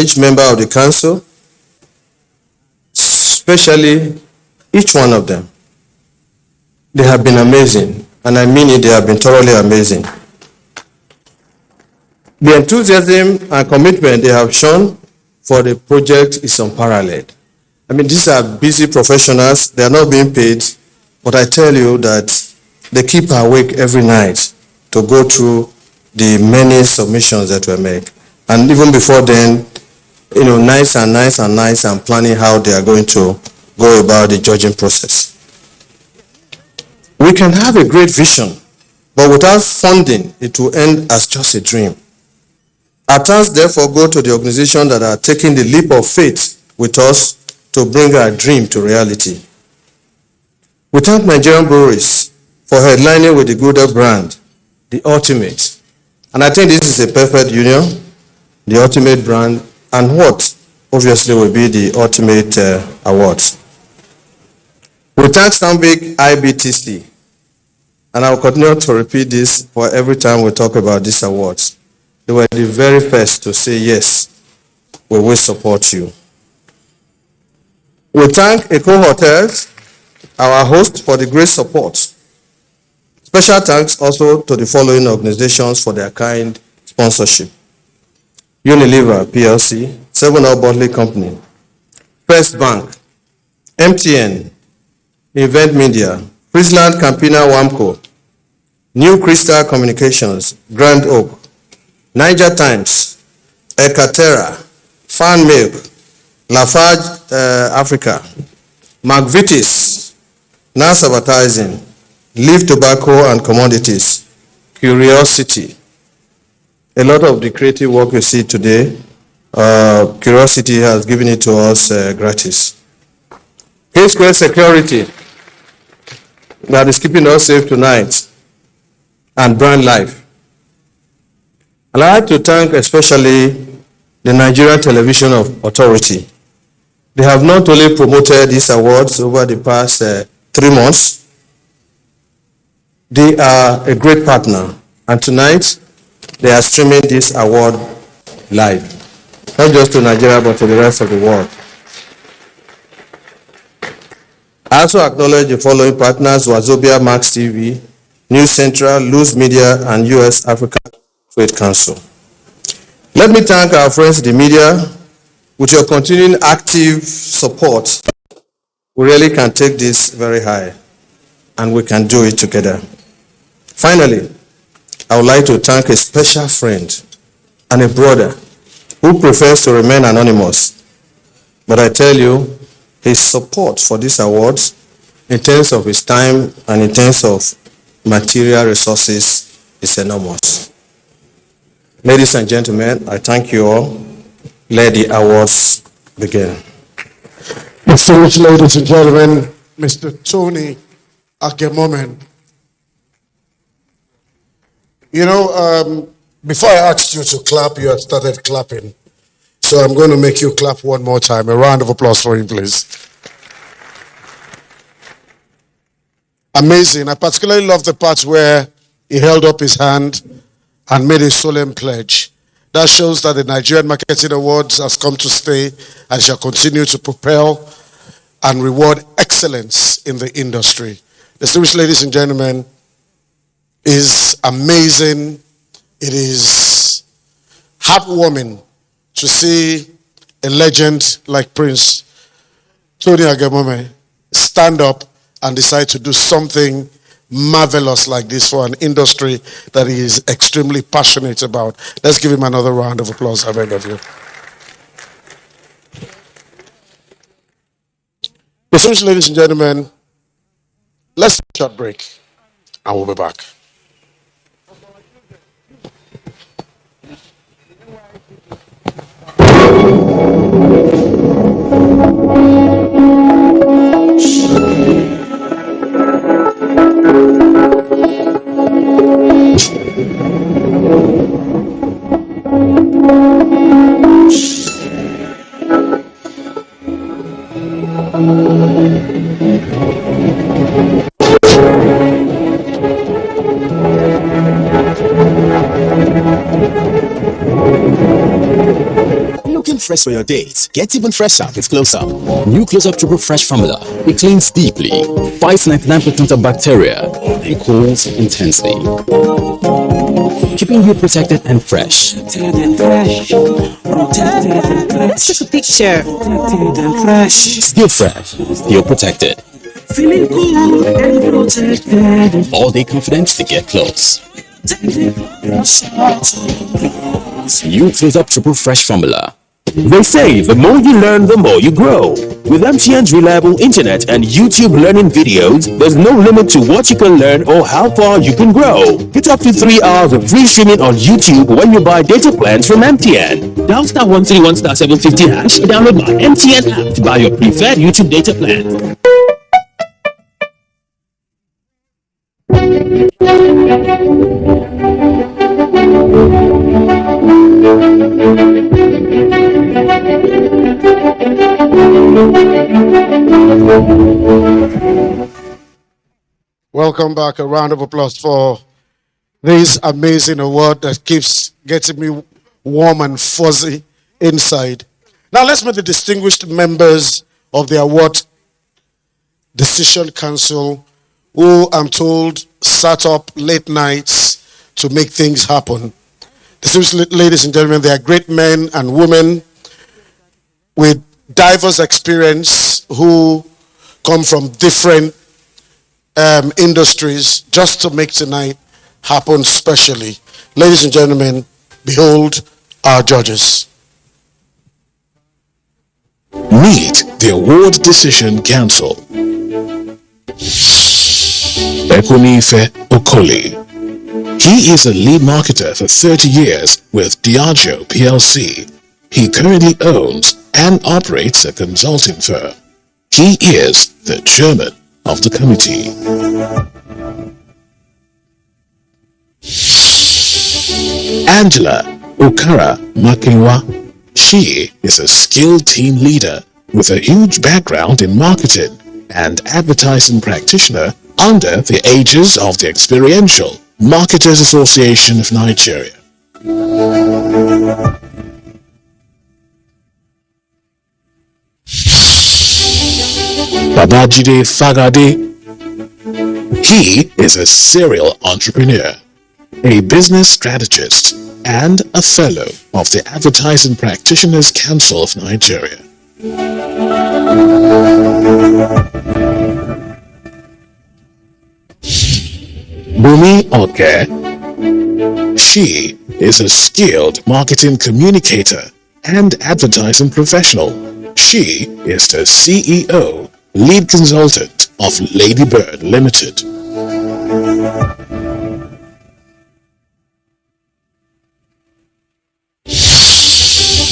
each member of the council, especially each one of them. They have been amazing, and I mean it, they have been thoroughly amazing. The enthusiasm and commitment they have shown for the project is unparalleled. I mean, these are busy professionals, they are not being paid, but I tell you that they keep awake every night to go through the many submissions that were made. And even before then, nights and nights and nights and planning how they are going to go about the judging process. We can have a great vision, but without funding, it will end as just a dream. Our thanks therefore go to the organization that are taking the leap of faith with us to bring our dream to reality. We thank Nigerian breweries for headlining with the Gouda brand, the ultimate. And I think this is a perfect union, the ultimate brand, and what obviously will be the ultimate awards. We thank Stanbic IBTC, and I will continue to repeat this for every time we talk about these awards. They were the very first to say, yes, we will support you. We thank Eco Hotels, our host, for the great support. Special thanks also to the following organizations for their kind sponsorship: Unilever PLC, 7-Up Bottling Company, First Bank, MTN, Event Media, Friesland Campina Wamco, New Crystal Communications, Grand Oak, Niger Times, Ekaterra, Fan Milk, Lafarge Africa, McVitie's, NAS Advertising, Leaf Tobacco and Commodities, Curiosity. A lot of the creative work you see today, Curiosity has given it to us gratis. K-Square Security, that is keeping us safe tonight, and Brand Life. I'd like to thank especially the Nigerian Television Authority. They have not only promoted these awards over the past 3 months, they are a great partner, and tonight they are streaming this award live, not just to Nigeria but to the rest of the world. I also acknowledge the following partners: Wazobia Max TV, News Central, Luz Media, and US Africa Trade Council. Let me thank our friends, the media. With your continuing active support, we really can take this very high, and we can do it together. Finally, I would like to thank a special friend and a brother who prefers to remain anonymous. But I tell you, his support for these awards, in terms of his time and in terms of material resources, is enormous. Ladies and gentlemen, I thank you all. Let the awards begin. Distinguished ladies and gentlemen, Mr. Tony Agemomen. Before I asked you to clap, you had started clapping. So I'm going to make you clap one more time. A round of applause for him, please. Amazing. I particularly love the part where he held up his hand and made a solemn pledge. That shows that the Nigerian Marketing Awards has come to stay and shall continue to propel and reward excellence in the industry. Distinguished ladies and gentlemen, is amazing. It is heartwarming to see a legend like Prince Tony Agemome stand up and decide to do something marvelous like this for an industry that he is extremely passionate about. Let's give him another round of applause, I beg of you. Distinguished ladies and gentlemen, let's take a short break and we'll be back. fresh for your dates. Get even fresher with Close Up. New Close Up Triple Fresh formula. It cleans deeply, fights 99% of bacteria, and cools intensely, keeping you protected and fresh. Protected and fresh. Protected and fresh. Let's take a picture. Protected and fresh. Still fresh, still protected. Feeling cool and protected. All day confidence to get close. New Close Up Triple Fresh formula. They say the more you learn, the more you grow. With MTN's reliable internet and YouTube learning videos, there's no limit to what you can learn or how far you can grow. Get up to 3 hours of free streaming on YouTube when you buy data plans from MTN. Dial *131 *750 hash. Download my MTN app to buy your preferred YouTube data plan. Welcome back. A round of applause for this amazing award that keeps getting me warm and fuzzy inside. Now let's meet the distinguished members of the award decision council, who I'm told sat up late nights to make things happen. Distinguished ladies and gentlemen, they are great men and women with diverse experience who come from different industries just to make tonight happen specially. Ladies and gentlemen, behold our judges. Meet the Award Decision Council. Ekunife Okoli. He is a lead marketer for 30 years with Diageo PLC. He currently owns and operates a consulting firm. He is the chairman of the committee. Angela Okara Makinwa. She is a skilled team leader with a huge background in marketing and advertising practitioner under the aegis of the Experiential Marketers Association of Nigeria. Babajide Fagade. He is a serial entrepreneur, a business strategist, and a fellow of the Advertising Practitioners Council of Nigeria. Bumi Oke. She is a skilled marketing communicator and advertising professional. She is the CEO, lead consultant of Ladybird Limited.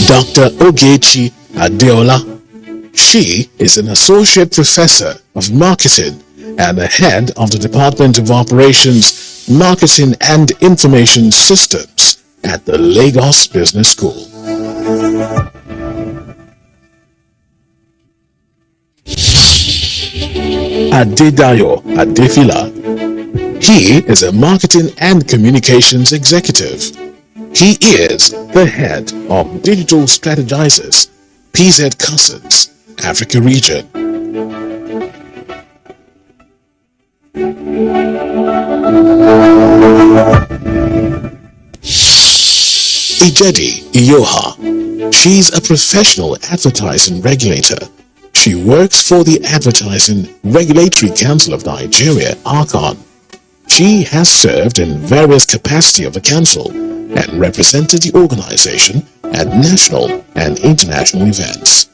Dr. Ogechi Adeola. She is an associate professor of marketing and the head of the Department of Operations, Marketing and Information Systems at the Lagos Business School. Adedayo Adefila. He is a marketing and communications executive. He is the head of Digital Strategizers, PZ Cousins, Africa Region. Ijedi Iyoha. She's a professional advertising regulator. She works for the Advertising Regulatory Council of Nigeria, ARCON. She has served in various capacities of the council and represented the organization at national and international events.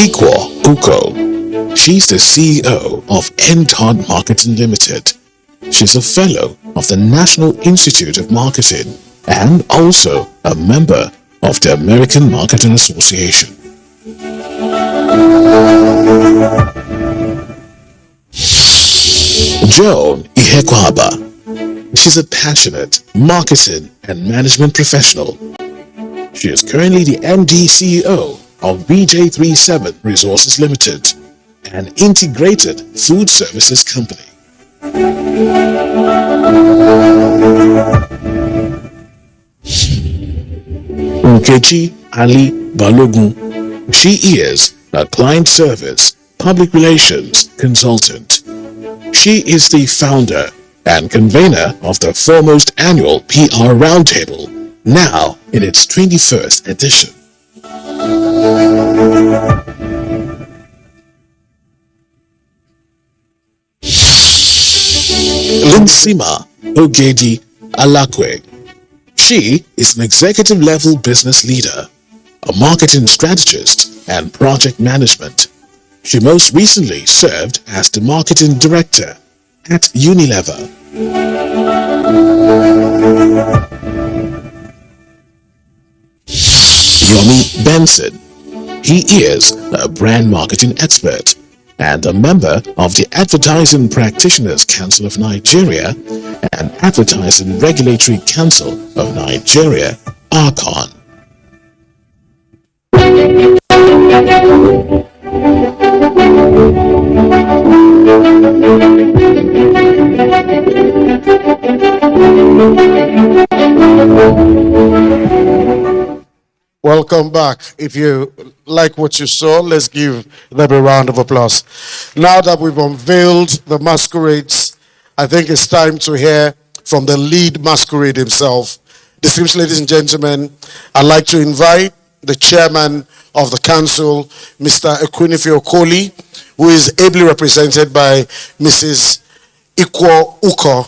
Ikwo Uko. She's the CEO of N.Todd Marketing Limited. She's a fellow of the National Institute of Marketing and also a member of the American Marketing Association. Joan Ihekwaba. She's a passionate marketing and management professional. She is currently the MD CEO of BJ37 Resources Limited, an integrated food services company. Nkechi Ali Balogun. She is a client service public relations consultant. She is the founder and convener of the foremost annual PR Roundtable, now in its 21st edition. Linsima Ogedi Alakwe. She is an executive level business leader, a marketing strategist and project management. She most recently served as the marketing director at Unilever. Yomi Benson. He is a brand marketing expert and a member of the Advertising Practitioners Council of Nigeria and Advertising Regulatory Council of Nigeria, ARCON. Welcome back. If you like what you saw, let's give them a round of applause. Now that we've unveiled the masquerades, I think it's time to hear from the lead masquerade himself. Distinguished ladies and gentlemen, I'd like to invite the chairman of the council, Mr. Ekwunife Okoli, who is ably represented by Mrs. Ikwo Uko,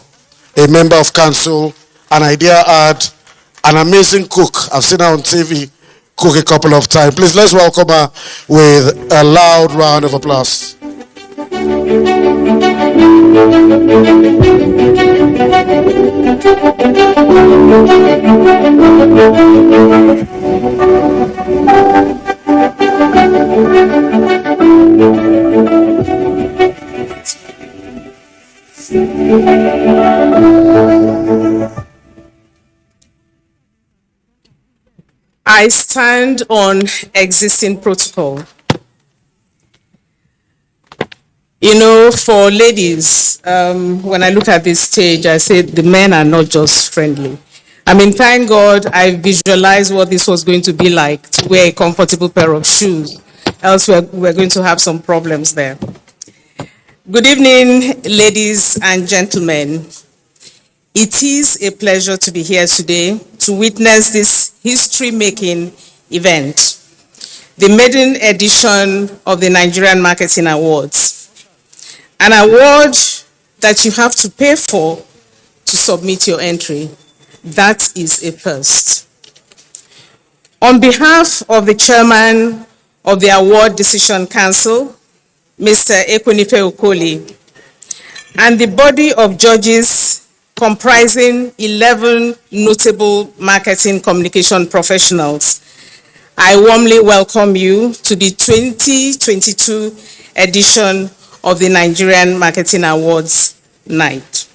a member of council, an idea ad, an amazing cook. I've seen her on TV cook a couple of times. Please, let's welcome her with a loud round of applause. I stand on existing protocol. You know, for ladies, when I look at this stage, I say the men are not just friendly. I mean, thank God I visualized what this was going to be like, to wear a comfortable pair of shoes. Else we're going to have some problems there. Good evening, ladies and gentlemen. It is a pleasure to be here today to witness this history-making event, the maiden edition of the Nigerian Marketing Awards, an award that you have to pay for to submit your entry. That is a first. On behalf of the chairman of the Award Decision Council, Mr. Ekwunife Okoli, and the body of judges comprising 11 notable marketing communication professionals, I warmly welcome you to the 2022 edition of the Nigerian Marketing Awards night.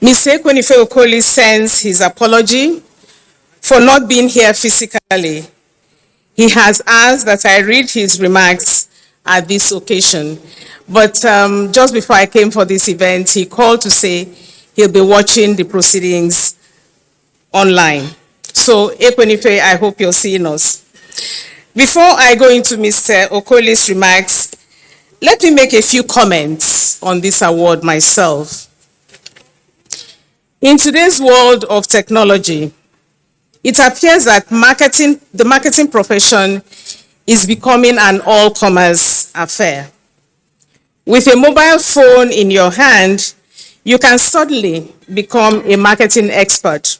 Mr. Ekwunife Okoli sends his apology for not being here physically. He has asked that I read his remarks at this occasion, but just before I came for this event, he called to say he'll be watching the proceedings online. So, Ekwunife, I hope you're seeing us. Before I go into Mr. Okoli's remarks, let me make a few comments on this award myself. In today's world of technology, it appears that the marketing profession is becoming an all-comers affair. With a mobile phone in your hand, you can suddenly become a marketing expert.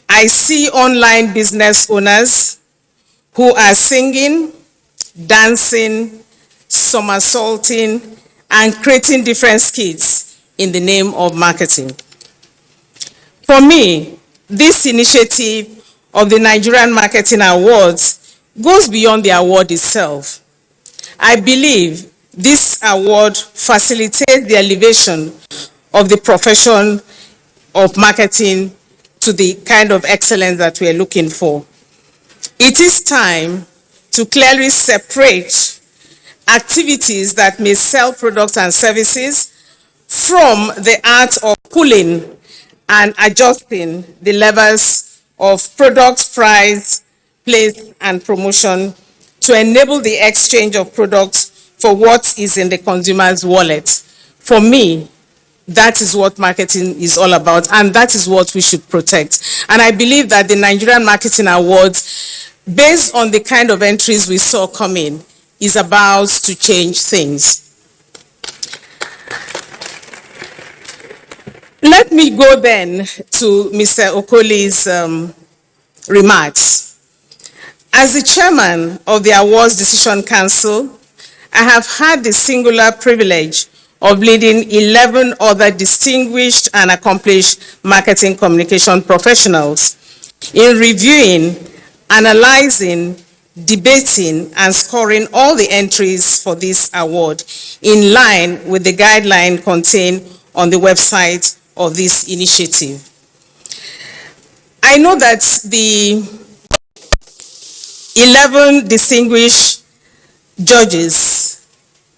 I see online business owners who are singing, dancing, somersaulting, and creating different skits in the name of marketing. For me, this initiative of the Nigerian Marketing Awards goes beyond the award itself. I believe this award facilitates the elevation of the profession of marketing to the kind of excellence that we are looking for. It is time to clearly separate activities that may sell products and services from the art of pulling and adjusting the levers of product price, place, and promotion to enable the exchange of products for what is in the consumer's wallet. For me, that is what marketing is all about, and that is what we should protect. And I believe that the Nigerian Marketing Awards, based on the kind of entries we saw coming, is about to change things. Let me go then to Mr. Okoli's remarks. As the chairman of the Awards Decision Council, I have had the singular privilege of leading 11 other distinguished and accomplished marketing communication professionals in reviewing, analyzing, debating, and scoring all the entries for this award in line with the guideline contained on the website of this initiative. I know that the 11 distinguished judges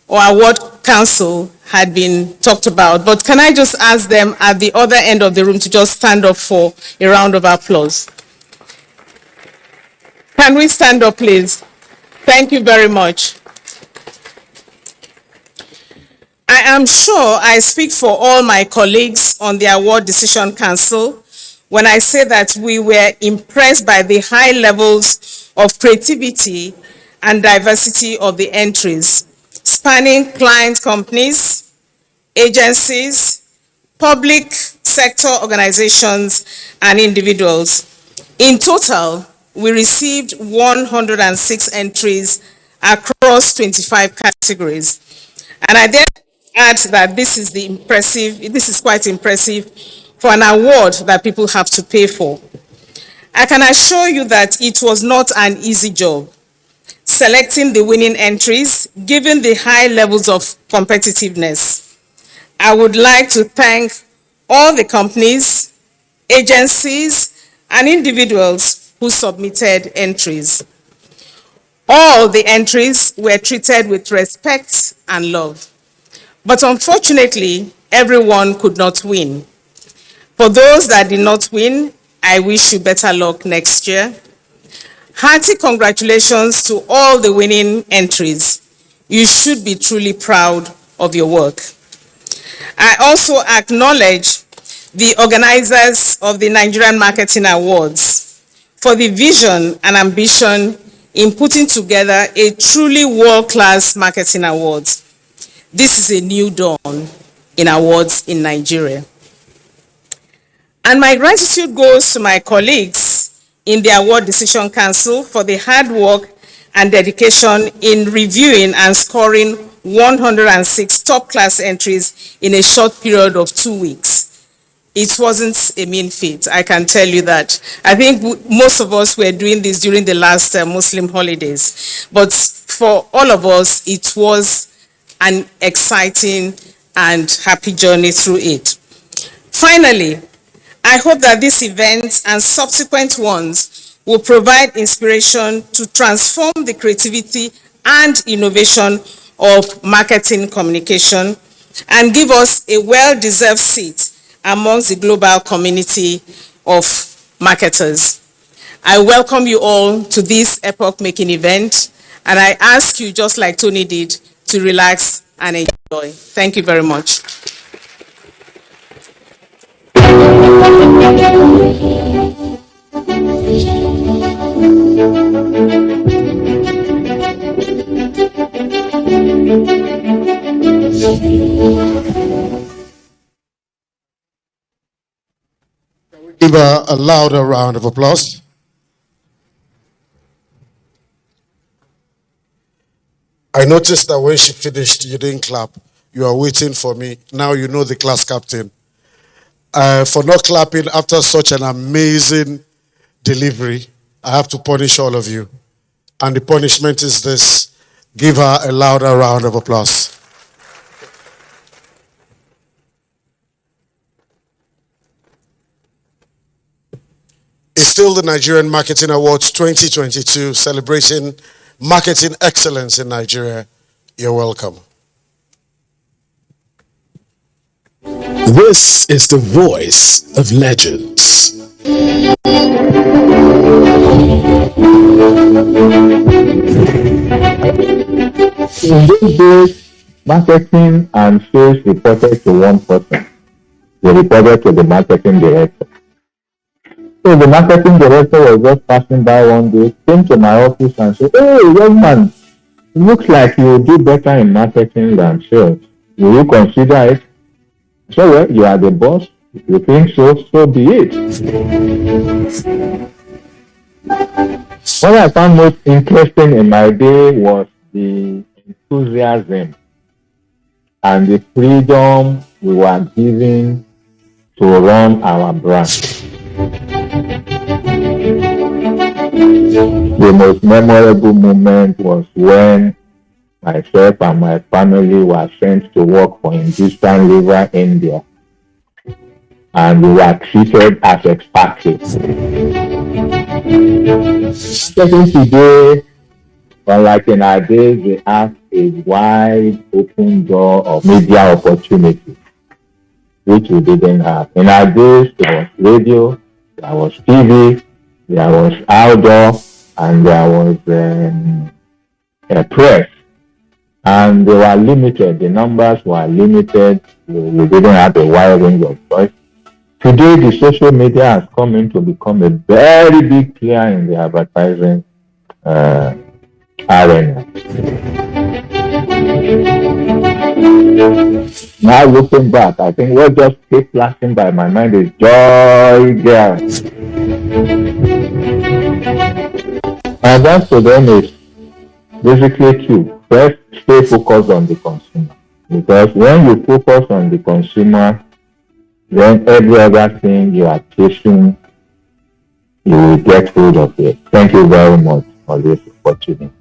or award council had been talked about, but can I just ask them at the other end of the room to just stand up for a round of applause? Can we stand up, please? Thank you very much. I am sure I speak for all my colleagues on the Award Decision Council when I say that we were impressed by the high levels of creativity and diversity of the entries, spanning client companies, agencies, public sector organizations, and individuals. In total, we received 106 entries across 25 categories. And I dare add that this is quite impressive for an award that people have to pay for. I can assure you that it was not an easy job selecting the winning entries, given the high levels of competitiveness. I would like to thank all the companies, agencies, and individuals who submitted entries. All the entries were treated with respect and love. But unfortunately, everyone could not win. For those that did not win, I wish you better luck next year. Hearty congratulations to all the winning entries. You should be truly proud of your work. I also acknowledge the organizers of the Nigerian Marketing Awards for the vision and ambition in putting together a truly world-class marketing awards. This is a new dawn in awards in Nigeria. And my gratitude goes to my colleagues in the Award Decision Council for the hard work and dedication in reviewing and scoring 106 top-class entries in a short period of 2 weeks. It wasn't a mean feat, I can tell you that. I think most of us were doing this during the last Muslim holidays. But for all of us, it was an exciting and happy journey through it. Finally, I hope that this event and subsequent ones will provide inspiration to transform the creativity and innovation of marketing communication and give us a well-deserved seat amongst the global community of marketers. I welcome you all to this epoch-making event, and I ask you, just like Tony did, to relax and enjoy. Thank you very much. Give her a louder round of applause. I noticed that when she finished, you didn't clap. You are waiting for me. Now you know the class captain. For not clapping after such an amazing delivery, I have to punish all of you. And the punishment is this. Give her a louder round of applause. It's still the Nigerian Marketing Awards 2022, celebrating marketing excellence in Nigeria. You're welcome. This is the voice of legends. In these days, marketing and sales reported to one person. They reported to the marketing director. So the marketing director was just passing by one day, came to my office and said, "Hey, young man, it looks like you do better in marketing than sales. Will you consider it?" So, well, you are the boss. If you think so, so be it. What I found most interesting in my day was the enthusiasm and the freedom we were given to run our brand. The most memorable moment was when myself and my family were sent to work for Hindustan River, India, and we were treated as expatriates. Marketing today, unlike in our days, we have a wide open door of media opportunity, which we didn't have. In our days, there was radio, there was TV, there was outdoor, and there was a press. And they were limited. The numbers were limited. We didn't have a wide range of choice. Today, the social media has come in to become a very big player in the advertising arena. Now looking back, I think what just kept flashing by my mind is Joy Girl. And that to them is basically two. First, stay focused on the consumer. Because when you focus on the consumer, then every other thing you are chasing, you will get hold of it. Thank you very much for this opportunity.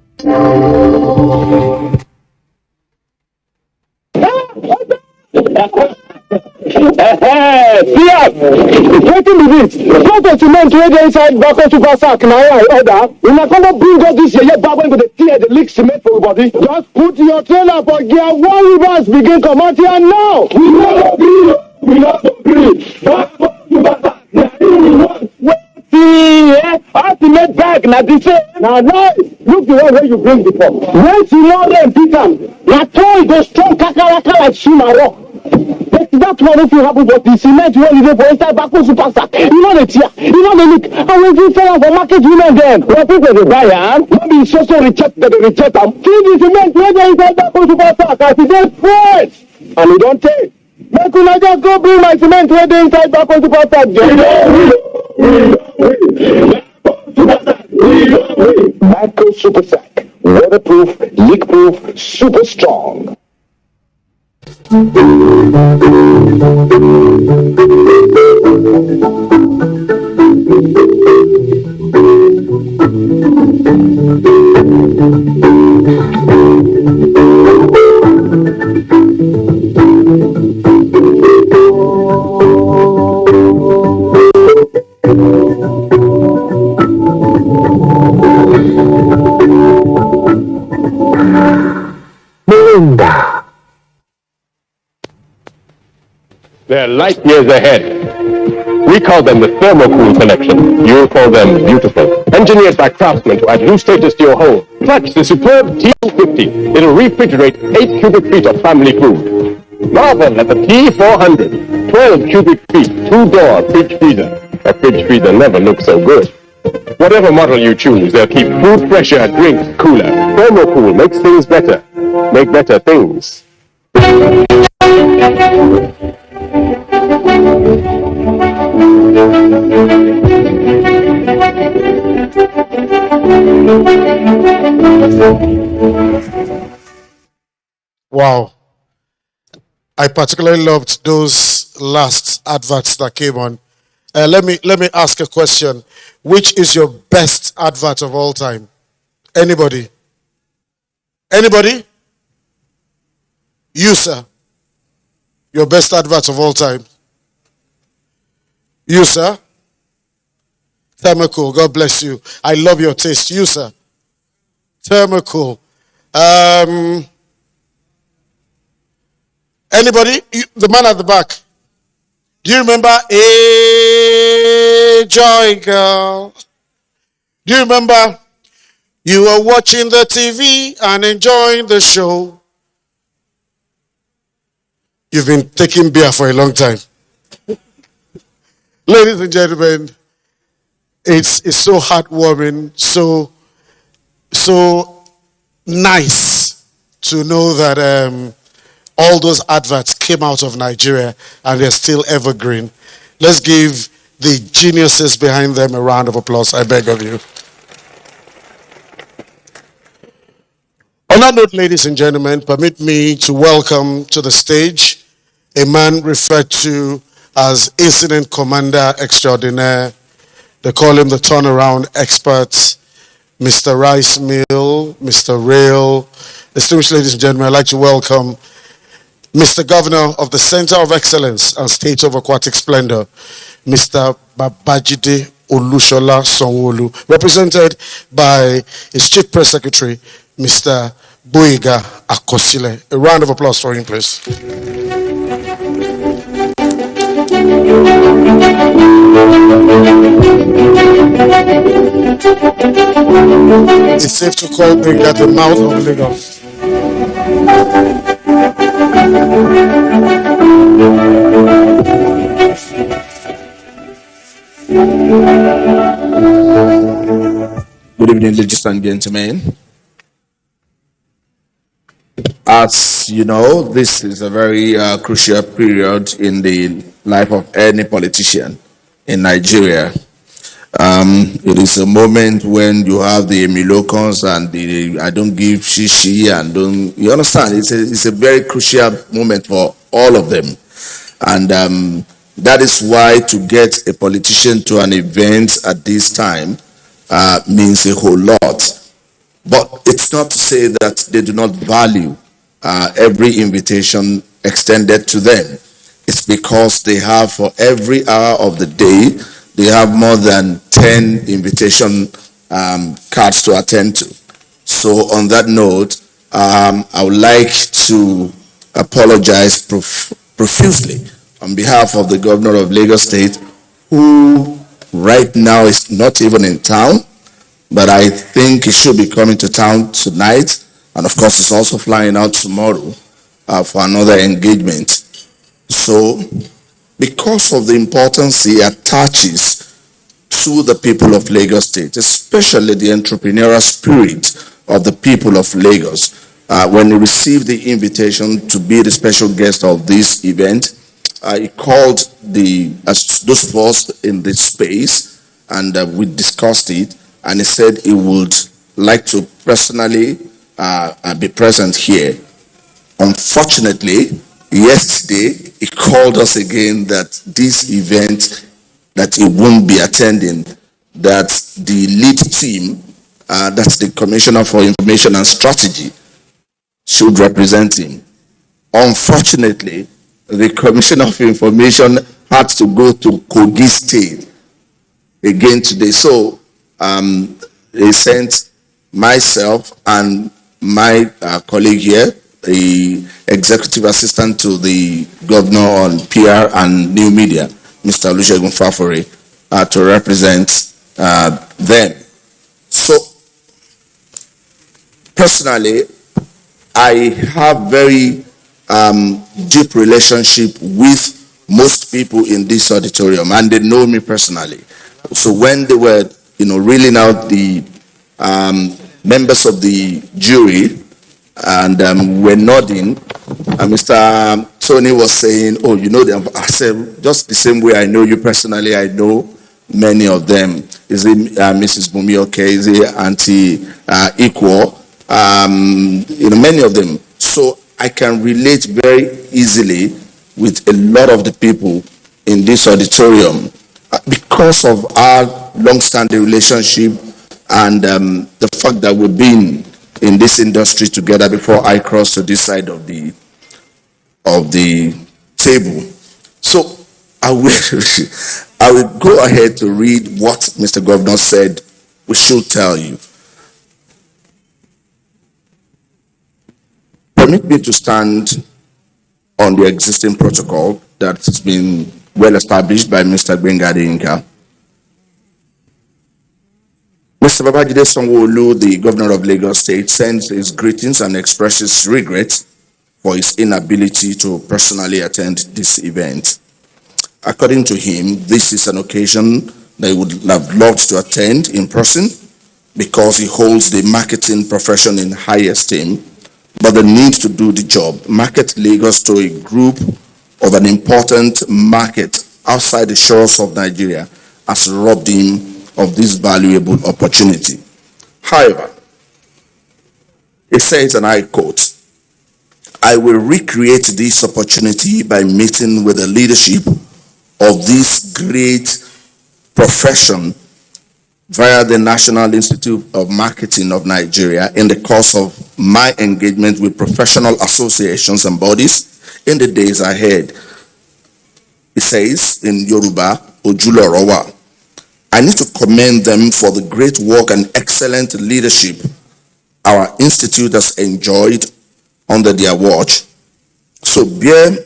Wetin be this? Go to cement wey dey inside Bako super sack na I order. Una come bring all this yeye bag wey go dey tear the leak cement for body. Just put your trailer for gear one reverse begin comot here now. We no agree. We no agree. Bako super sack na we want. Wetin how to make bag na the same. Na nice. Look the one wey you bring before. Once you no rain beat am, na toy go strong kakaraka like Shima rock. That one if you happen but the cement wey you dey for inside Bako super sack, you no dey tear, you no dey leak, and we fit sell am for market women dem. But people dey buy am, no be so reject dem dey reject am. See the cement wey dey inside Bako super sack as e dey fresh, and e don tey. Make una just go bring my cement wey dey inside Bako super sack. Bako super sack, waterproof, leak-proof, super strong. They're light years ahead. We call them the Thermocool collection. You'll call them beautiful. Engineered by craftsmen to add new status to your home. Touch the superb T250. It'll refrigerate 8 cubic feet of family food. Marvel at the T400. 12 cubic feet, 2-door fridge freezer. A fridge freezer never looks so good. Whatever model you choose, they'll keep food fresher, drinks cooler. Thermocool makes things better. Make better things. Wow. I particularly loved those last adverts that came on. Let me ask a question. Which is your best advert of all time? Anybody? Anybody? You, sir. Your best advert of all time. You, sir. Thermocool. God bless you. I love your taste. You, sir. Thermocool. Anybody? The man at the back. Do you remember a joy girl? Do you remember you were watching the TV and enjoying the show? You've been taking beer for a long time. Ladies and gentlemen, it's so heartwarming, so nice to know that all those adverts came out of Nigeria and they're still evergreen. Let's give the geniuses behind them a round of applause, I beg of you. On that note, ladies and gentlemen, permit me to welcome to the stage a man referred to as Incident Commander Extraordinaire. They call him the turnaround expert, Mr. Rice Mill, Mr. Rail. Distinguished ladies and gentlemen, I'd like to welcome Mr. Governor of the Center of Excellence and State of Aquatic Splendor, Mr. Babajide Olushola Sanwo-Olu, represented by his Chief Press Secretary, Mr. Boyega Akosile. A round of applause for him, please. It's safe to call Boyega the mouth of Lagos. Good evening, ladies and gentlemen. As you know, this is a very crucial period in the life of any politician in Nigeria. It is a moment when you have the emulocons and the I don't give shishi and don't, you understand? It's a very crucial moment for all of them. And that is why to get a politician to an event at this time means a whole lot. But it's not to say that they do not value every invitation extended to them. It's because they have, for every hour of the day, they have more than 10 invitation cards to attend to. So on that note, I would like to apologize profusely on behalf of the governor of Lagos State, who right now is not even in town, but I think he should be coming to town tonight. And of course, he's also flying out tomorrow for another engagement. So, because of the importance he attaches to the people of Lagos State, especially the entrepreneurial spirit of the people of Lagos, when he received the invitation to be the special guest of this event, he called those of us in this space, and we discussed it, and he said he would like to personally be present here. Unfortunately, yesterday he called us again that this event that he won't be attending, that the lead team, that's the Commissioner for Information and Strategy, should represent him. Unfortunately, the Commissioner of Information had to go to Kogi State again today. So they sent myself and my colleague here, the executive assistant to the governor on PR and new media, Mr. Olusegun Fafore, to represent them. So, personally, I have very deep relationship with most people in this auditorium, and they know me personally. So when they were, reeling out the members of the jury, and we're nodding, and Mr. Tony was saying, "Oh, you know them." I said, "Just the same way I know you personally, I know many of them. Is it Mrs. Bumioke? Is it Auntie Equal? Many of them." So I can relate very easily with a lot of the people in this auditorium because of our long-standing relationship and the fact that we've been in this industry together before I crossed to this side of the table. So I will go ahead to read what Mr. Governor said we should tell you. Permit me to stand on the existing protocol that has been well established by Mr. Gbenga Adeyinka. Mr. Babajide Sanwo-Olu, the governor of Lagos State, sends his greetings and expresses regret for his inability to personally attend this event. According to him, this is an occasion that he would have loved to attend in person because he holds the marketing profession in high esteem, but the need to do the job, market Lagos to a group of an important market outside the shores of Nigeria, has robbed him of this valuable opportunity. However, it says, and I quote, "I will recreate this opportunity by meeting with the leadership of this great profession via the National Institute of Marketing of Nigeria in the course of my engagement with professional associations and bodies in the days ahead." It says in Yoruba, "Ojulorowa." I need to commend them for the great work and excellent leadership our institute has enjoyed under their watch. So bear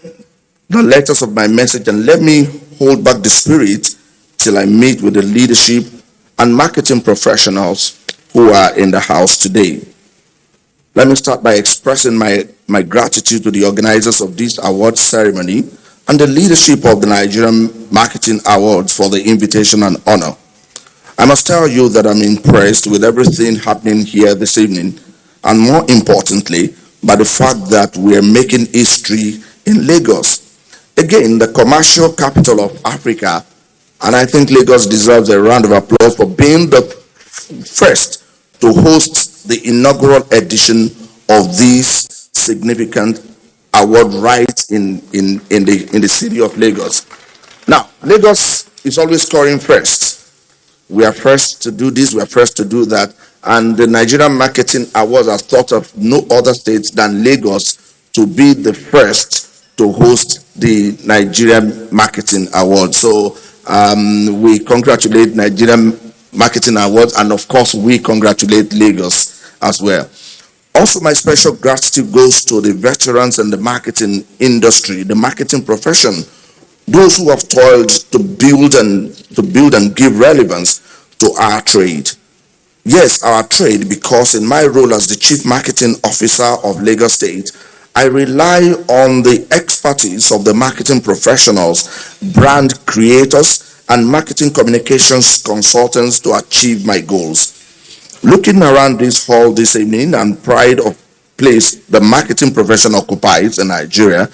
the letters of my message and let me hold back the spirit till I meet with the leadership and marketing professionals who are in the house today. Let me start by expressing my gratitude to the organizers of this award ceremony and the leadership of the Nigerian Marketing Awards for the invitation and honor. I must tell you that I'm impressed with everything happening here this evening, and more importantly, by the fact that we are making history in Lagos. Again, the commercial capital of Africa, and I think Lagos deserves a round of applause for being the first to host the inaugural edition of this significant award right in the city of Lagos. Now, Lagos is always scoring first. We are first to do this, we are first to do that, and the Nigerian Marketing Awards has thought of no other state than Lagos to be the first to host the Nigerian Marketing Awards. So we congratulate Nigerian Marketing Awards, and of course we congratulate Lagos as well. Also, my special gratitude goes to the veterans in the marketing industry, the marketing profession, those who have toiled to build and give relevance to our trade. Yes, our trade, because in my role as the Chief Marketing Officer of Lagos State, I rely on the expertise of the marketing professionals, brand creators, and marketing communications consultants to achieve my goals. Looking around this hall this evening and pride of place the marketing profession occupies in Nigeria,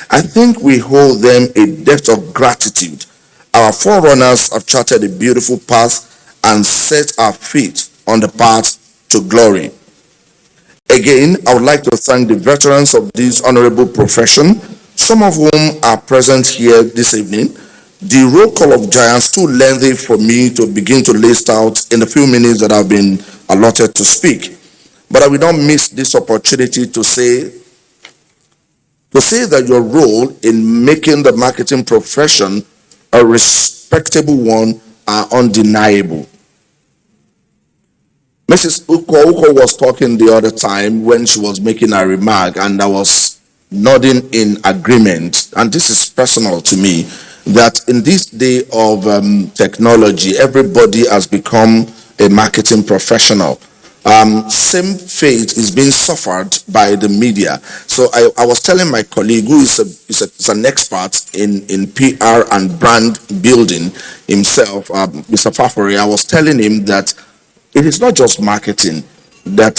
I think we hold them a debt of gratitude. Our forerunners have charted a beautiful path and set our feet on the path to glory. Again, I would like to thank the veterans of this honorable profession, some of whom are present here this evening. The roll call of giants too lengthy for me to begin to list out in the few minutes that I've been allotted to speak. But I will not miss this opportunity to say that your role in making the marketing profession a respectable one are undeniable. Mrs. Uko was talking the other time when she was making a remark, and I was nodding in agreement. And this is personal to me, that in this day of technology, everybody has become a marketing professional. Same fate is being suffered by the media. So I was telling my colleague, who is an expert in PR and brand building himself, Mr. Fafori, I was telling him that it is not just marketing. That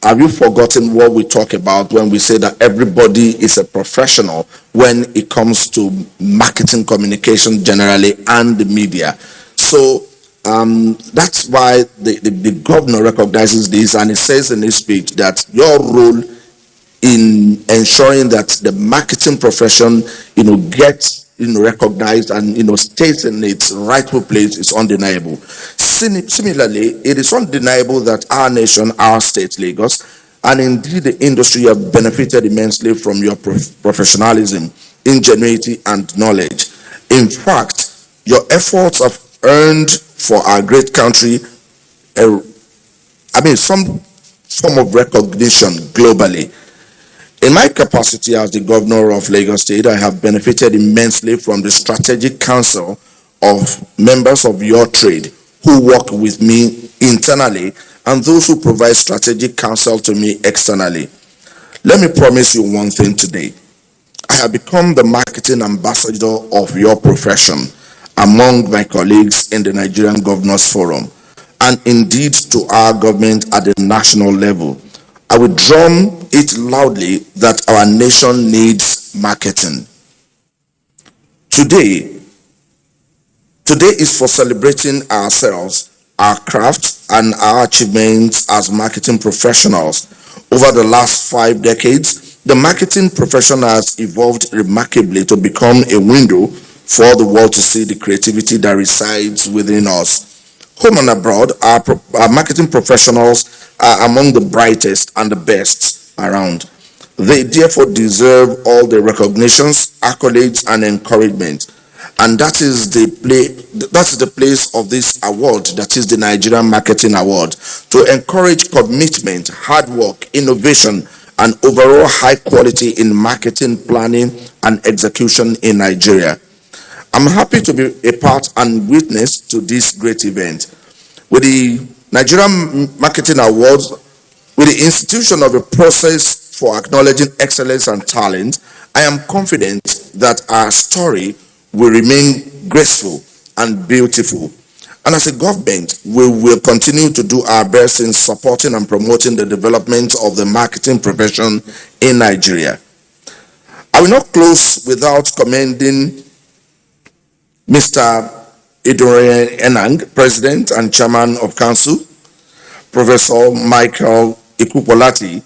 have you forgotten what we talk about when we say that everybody is a professional when it comes to marketing communication generally and the media? So that's why the governor recognizes this, and it says in his speech that your role in ensuring that the marketing profession, gets recognized and stays in its rightful place is undeniable. Similarly, it is undeniable that our nation, our state, Lagos, and indeed the industry have benefited immensely from your professionalism, ingenuity, and knowledge. In fact, your efforts have earned for our great country some form of recognition globally. In my capacity as the governor of Lagos State, I have benefited immensely from the strategic council of members of your trade who work with me internally and those who provide strategic counsel to me externally. Let me promise you one thing today. I have become the marketing ambassador of your profession among my colleagues in the Nigerian Governors Forum and indeed to our government at the national level. I will drum it loudly that our nation needs marketing. Today is for celebrating ourselves, our craft, and our achievements as marketing professionals. Over the last 5 decades, the marketing profession has evolved remarkably to become a window for the world to see the creativity that resides within us. Home and abroad, our marketing professionals are among the brightest and the best around. They therefore deserve all the recognitions, accolades, and encouragement. And that is the place of this award, that is the Nigerian Marketing Award, to encourage commitment, hard work, innovation, and overall high quality in marketing planning and execution in Nigeria. I'm happy to be a part and witness to this great event. With the Nigerian Marketing Awards, with the institution of a process for acknowledging excellence and talent, I am confident that our story will remain graceful and beautiful. And as a government, we will continue to do our best in supporting and promoting the development of the marketing profession in Nigeria. I will not close without commending Mr. Idore Enang, President and Chairman of Council, Professor Michael Ikupolati,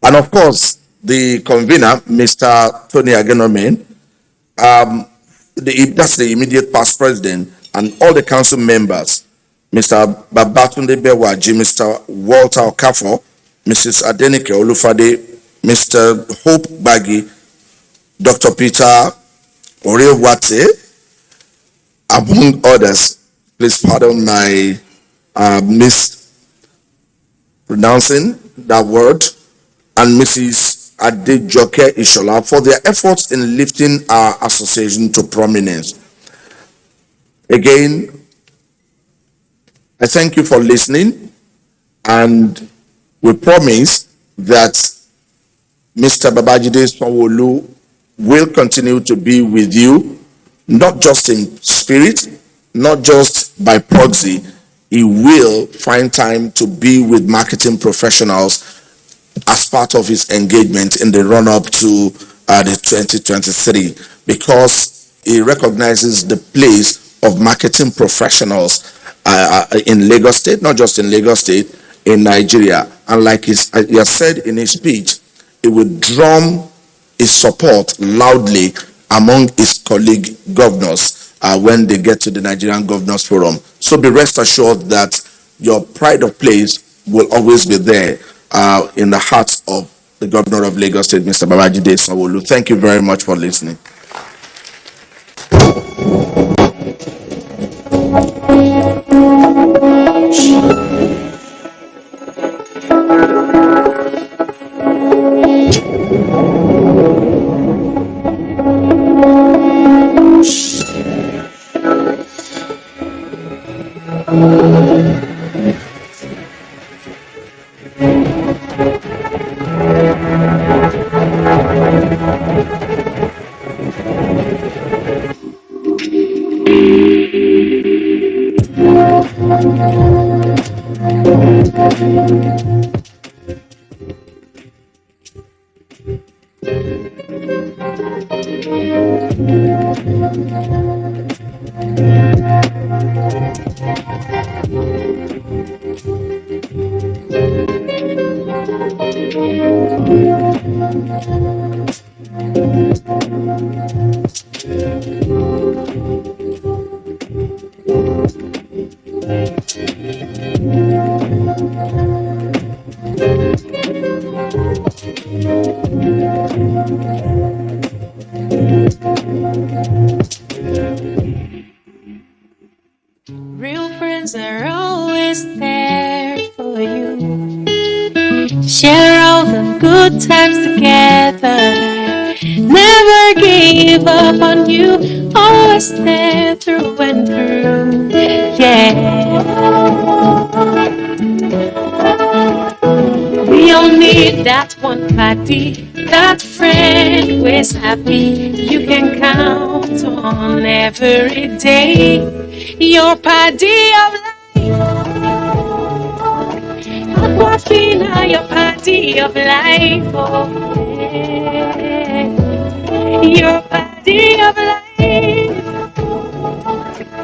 and of course, the convener, Mr. Tony Agenomen, that's the immediate past president, and all the council members, Mr. Babatunde Bewaji, Mr. Walter Okafor, Mrs. Adenike Olufade, Mr. Hope Bagi, Dr. Peter Orewate, among others. Please pardon my mispronouncing that word, and Mrs. Adejoke Ishola for their efforts in lifting our association to prominence. Again, I thank you for listening, and we promise that Mr. Babajide Sanwo-Olu will continue to be with you, not just in spirit, not just by proxy. He will find time to be with marketing professionals as part of his engagement in the run-up to the 2023, because he recognizes the place of marketing professionals in Lagos State, not just in Lagos State, in Nigeria. And like he has said in his speech, he will drum his support loudly among his colleague governors when they get to the Nigerian Governors Forum. So be rest assured that your pride of place will always be there in the hearts of the Governor of Lagos State, Mr. Babajide Sanwo-Olu. Thank you very much for listening. Real friends. share all the good times together. Never gave up on you, always there through and through. Yeah. We all need that one party, that friend who is happy. You can count on every day. Your party of life. Aquafina, your party of life. Oh, yeah. Your party of life.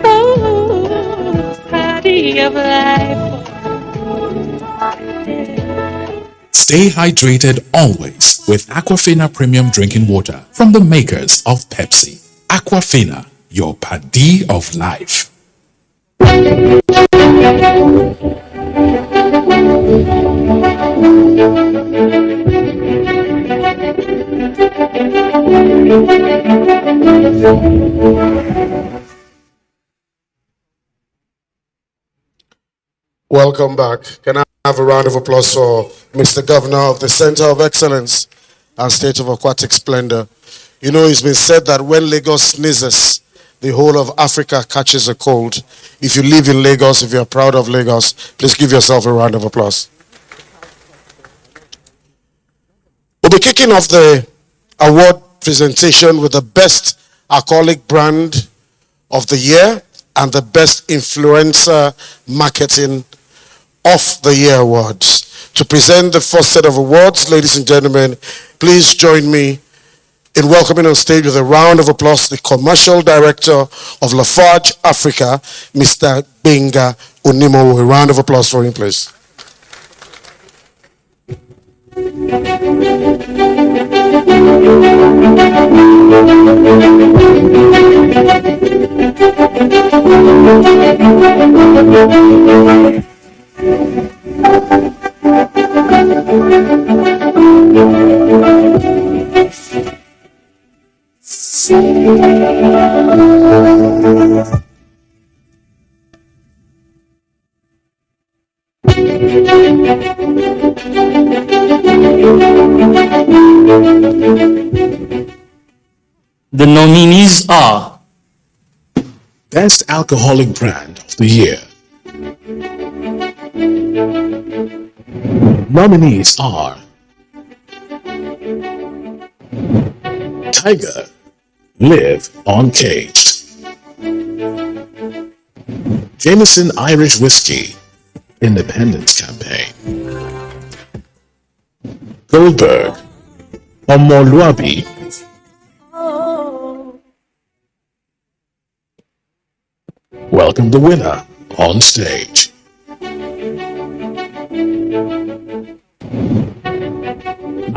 Oh, party of life. Stay hydrated always with Aquafina Premium Drinking Water from the makers of Pepsi. Aquafina, your paddy of life. Welcome back. Can I have a round of applause for Mr. Governor of the Center of Excellence and State of Aquatic Splendor? You know, it's been said that when Lagos sneezes, the whole of Africa catches a cold. If you live in Lagos, if you're proud of Lagos, please give yourself a round of applause. We'll be kicking off the award presentation with the best alcoholic brand of the year and the best influencer marketing of the year awards. To present the first set of awards, ladies and gentlemen, please join me in welcoming on stage with a round of applause the commercial director of Lafarge Africa, Mr. Benga Unimo. A round of applause for him, please. The nominees are Best Alcoholic Brand of the Year. Nominees are Tiger, Live Uncaged. Jameson Irish Whiskey, Independence Campaign. Goldberg, Omoluabi. Welcome the winner on stage.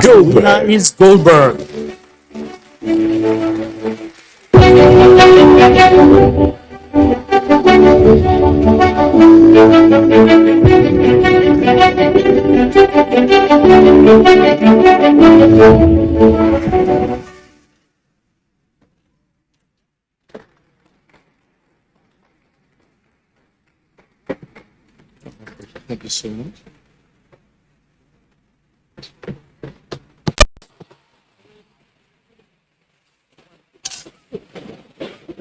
Goldberg is Goldberg. Thank you so much.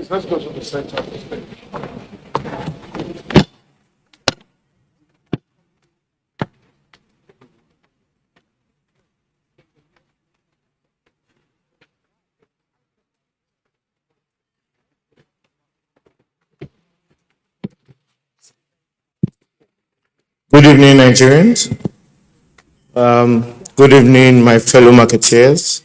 Let's go to the center. Good evening, Nigerians. Good evening, my fellow marketeers.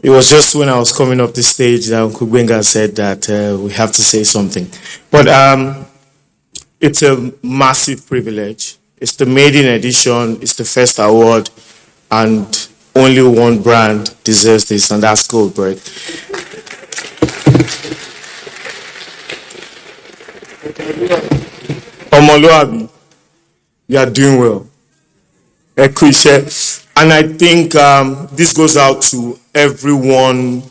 It was just when I was coming up the stage that Uncle Benga said that we have to say something. But it's a massive privilege. It's the maiden edition, it's the first award, and only one brand deserves this, and that's Goldberg. Omoluabi, you are doing well. And I think this goes out to everyone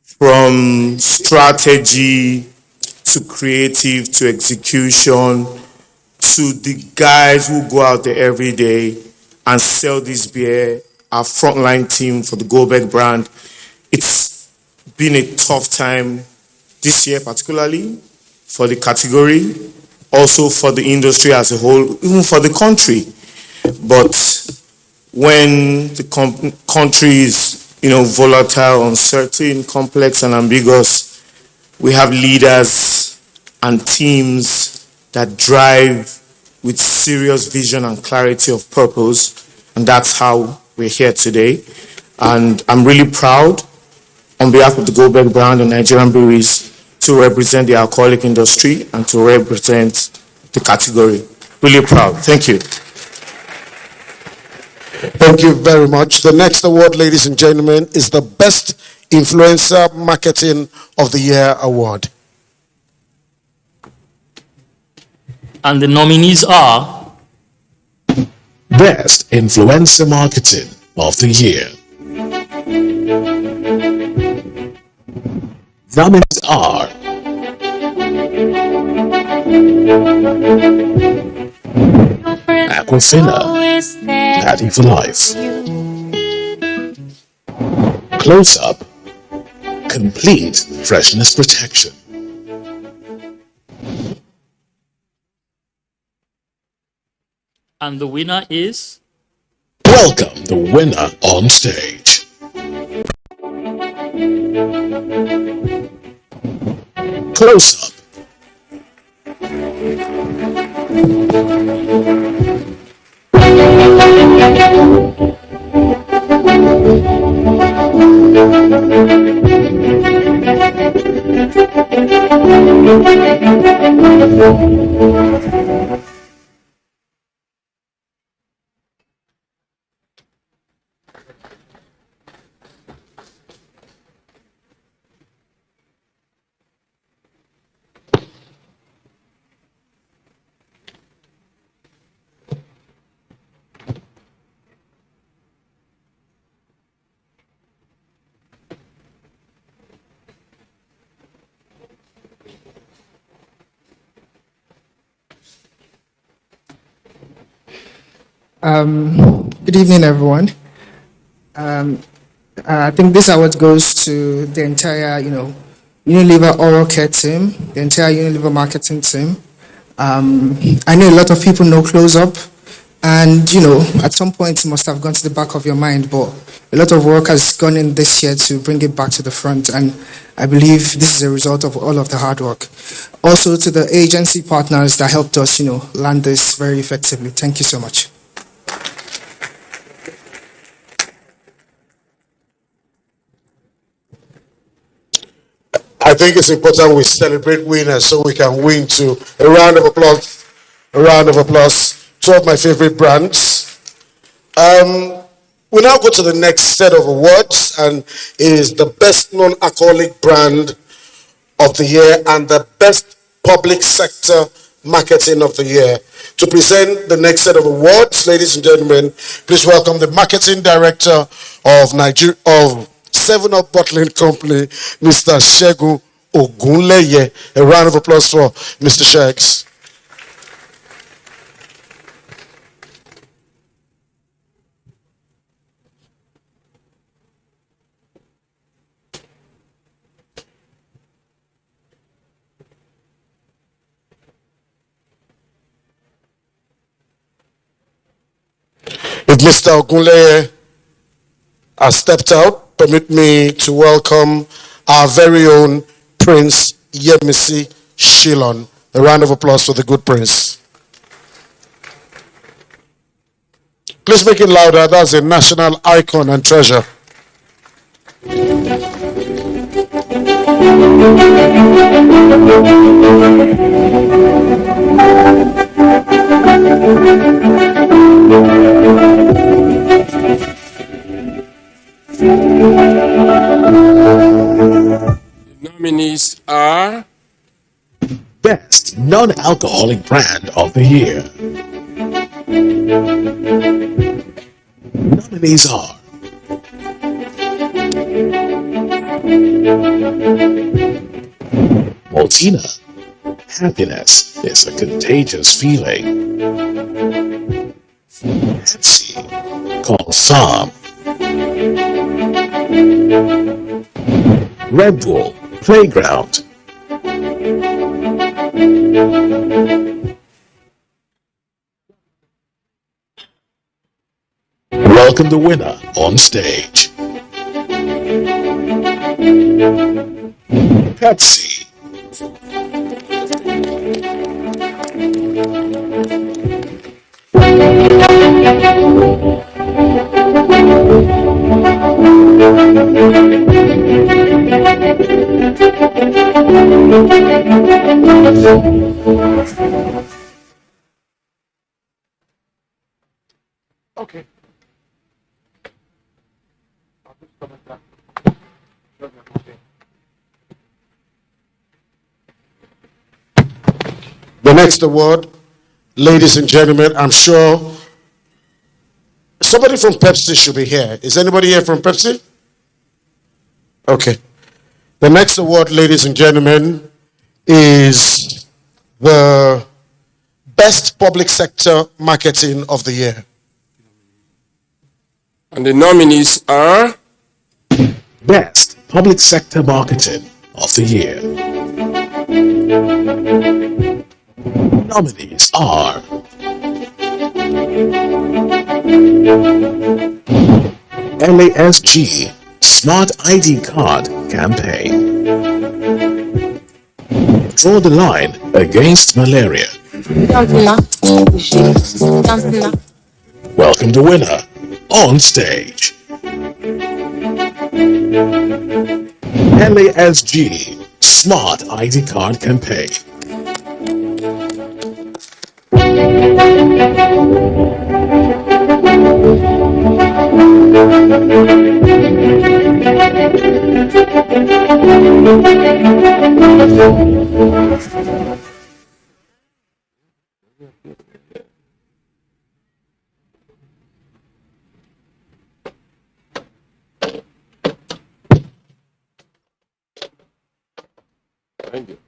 from strategy to creative to execution to the guys who go out there every day and sell this beer, our frontline team for the Goldberg brand. It's been a tough time this year, particularly for the category, also for the industry as a whole, even for the country. But when the country is, volatile, uncertain, complex, and ambiguous, we have leaders and teams that drive with serious vision and clarity of purpose, and that's how we're here today. And I'm really proud, on behalf of the Goldberg brand and Nigerian breweries, to represent the alcoholic industry and to represent the category. Really proud. Thank you. Thank you very much. The next award, ladies and gentlemen, is the Best Influencer Marketing of the Year award. And the nominees are Best Influencer Marketing of the Year. Nominees are Aquafina, Patty for Life. Close Up, Complete Freshness Protection. and the winner is Welcome the winner on stage. Close Up. Good evening, everyone. I think this award goes to the entire, Unilever oral care team, the entire Unilever marketing team. I know a lot of people know Close Up, and at some point it must have gone to the back of your mind, but a lot of work has gone in this year to bring it back to the front, and I believe this is a result of all of the hard work. Also to the agency partners that helped us, land this very effectively. Thank you so much. I think it's important we celebrate winners so we can win too. A round of applause. A round of applause. Two of my favorite brands. We now go to the next set of awards, and it is the best non-alcoholic brand of the year and the best public sector marketing of the year. To present the next set of awards, ladies and gentlemen, please welcome the marketing director of of 7-Up Bottling Company, Mr. Segun Ogunleye. A round of applause for Mr. Shags. If Mr. Ogunleye has stepped out, permit me to welcome our very own Prince Yemisi Shilon. A round of applause for the good prince. Please make it louder. That's a national icon and treasure. The nominees are Best Non-Alcoholic Brand of the Year. Nominees are Maltina, Happiness is a contagious feeling. Pepsi, confirm. Red Bull, playground. Welcome the winner on stage. Pepsi. Okay. The next award, ladies and gentlemen, I'm sure somebody from Pepsi should be here. Is anybody here from Pepsi? Okay. The next award, ladies and gentlemen, is the Best Public Sector Marketing of the Year. And the nominees are Best Public Sector Marketing of the Year. Nominees are LASG Smart ID Card Campaign. Draw the line against malaria. Welcome the winner on stage. LASG Smart ID Card Campaign. Thank you.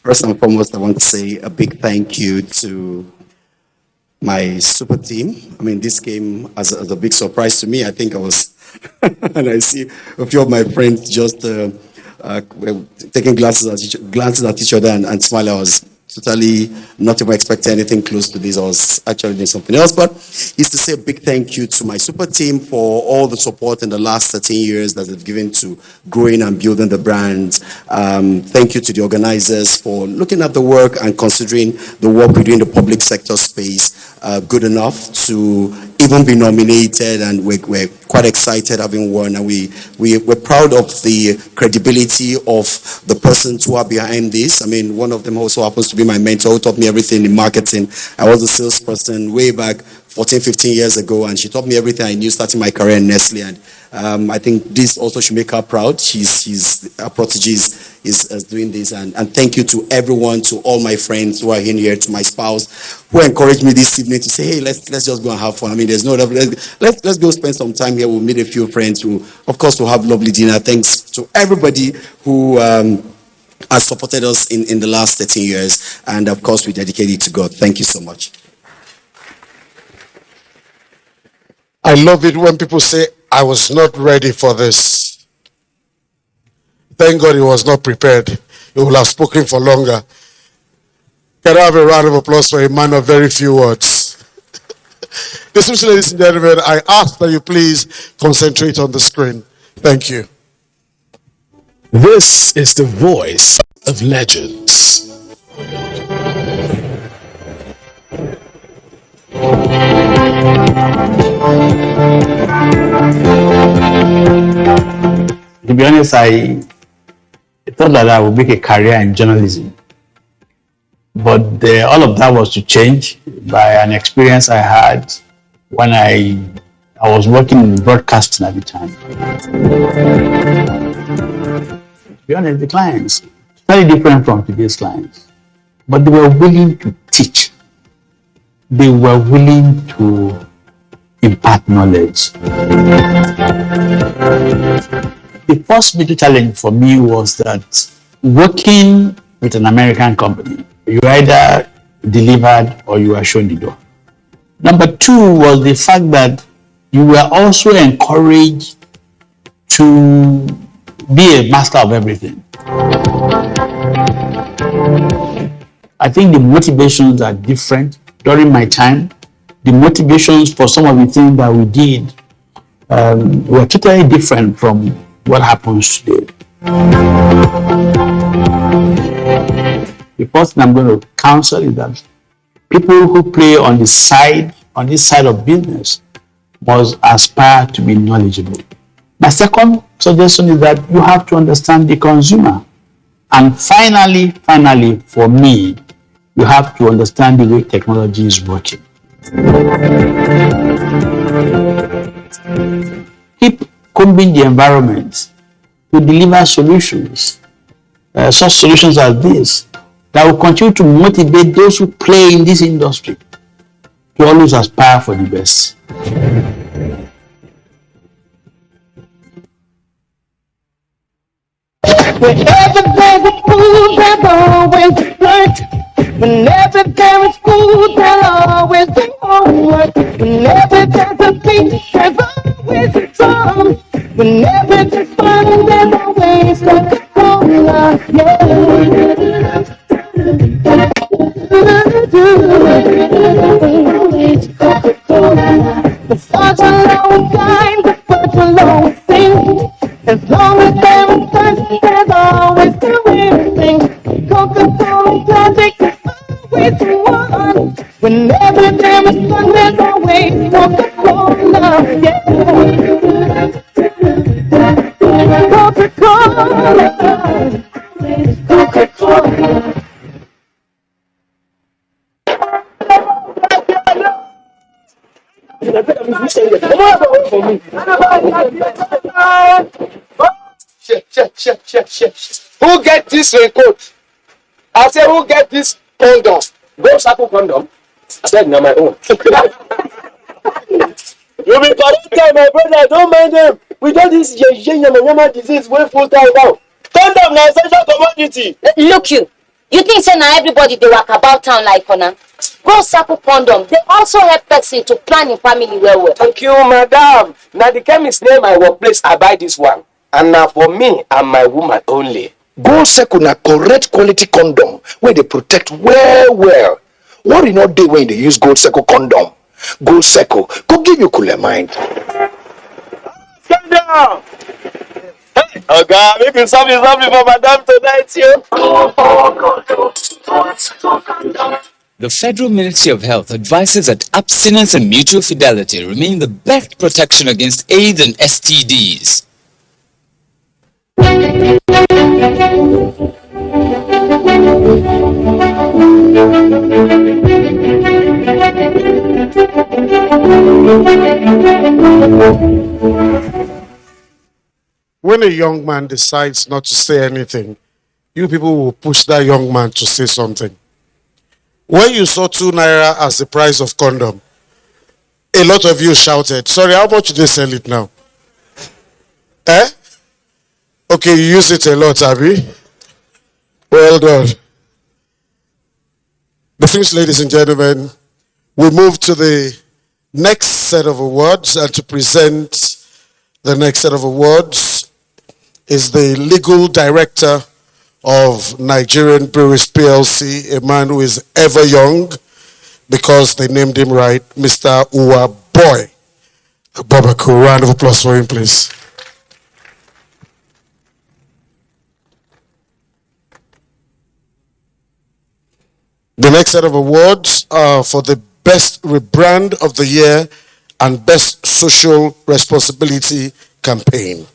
First and foremost, I want to say a big thank you to my super team. I mean, this came as a big surprise to me. I think I was, and I see a few of my friends just taking glances at each other and smiling. I was totally not even expecting anything close to this. I was actually doing something else. But it's to say a big thank you to my super team for all the support in the last 13 years that they've given to growing and building the brand. Thank you to the organizers for looking at the work and considering the work we do in the public sector space good enough to even be nominated, and we're quite excited having won, and we're proud of the credibility of the persons who are behind this. I mean, one of them also happens to be my mentor, who taught me everything in marketing. I was a salesperson way back 14, 15 years ago, and she taught me everything I knew starting my career in Nestle, and I think this also should make her proud. She's her protege is doing this, and thank you to everyone, to all my friends who are in here, to my spouse who encouraged me this evening to say, hey, let's just go and have fun. I mean, there's no let's go spend some time here. We'll meet a few friends who, of course, will have lovely dinner. Thanks to everybody who has supported us in the last 13 years, and of course, we dedicate it to God. Thank you so much. I love it when people say, I was not ready for this. Thank God he was not prepared. He would have spoken for longer. Can I have a round of applause for a man of very few words? Distinguished ladies and gentlemen, I ask that you please concentrate on the screen. Thank you. This is the voice of legends. To be honest, I thought that I would make a career in journalism. But all of that was to change by an experience I had when I was working in broadcasting at the time. To be honest, the clients, very different from today's clients, but they were willing to teach. They were willing to impart knowledge. The first major challenge for me was that working with an American company, you either delivered or you were shown the door. Number two was the fact that you were also encouraged to be a master of everything. I think the motivations are different. During my time, the motivations for some of the things that we did were totally different from what happens today. The first thing I'm going to counsel is that people who play on this side of business must aspire to be knowledgeable. My second suggestion is that you have to understand the consumer. And finally, for me, you have to understand the way technology is working. Keep combing the environment to deliver solutions, such solutions as this, that will continue to motivate those who play in this industry to always aspire for the best. Wherever there's a fool, there's always hurt. Whenever there is school, there'll always be homework. Whenever there's a beat, there's always a drum. Whenever there's fun, there's always Coca-Cola. The stars will always shine, the birds will always sing. As long as there is thirst, there's always something. Coca-Cola Classic is always one. Whenever there is fun, there's always Coca-Cola. Yeah. Coca-Cola. Coca-Cola. Who get this raincoat? I say, who get this condom? Go sample condom. I said, no, my own. You be corrected, my brother. Don't mind them. We got this yama disease way full time now. Condom na essential commodity. Look you think say na everybody dey walk about town like una? Go sample condom. They also help person to plan in family well. Thank you, madam. Now the chemist near my workplace, I buy this one. And now for me and my woman only. Go Seco na correct quality condom where they protect well. What you not do when they use Gold Seco condom? Gold Seco, go give you cooler mind. Stand down. Hey, oh God, make you something for madam tonight, you. The Federal Ministry of Health advises that abstinence and mutual fidelity remain the best protection against AIDS and STDs. When a young man decides not to say anything, you people will push that young man to say something. When you saw 2 naira as the price of condom, a lot of you shouted, sorry, how much do they sell it now? Eh? Okay, you use it a lot, Abby. Well done. Distinguished ladies and gentlemen, we move to the next set of awards, and to present the next set of awards is the legal director of Nigerian Breweries PLC, a man who is ever young because they named him right, Mr. Uwa Boy. A Babaku, round of applause for him, please. The next set of awards are for the Best Rebrand of the Year and Best Social Responsibility Campaign.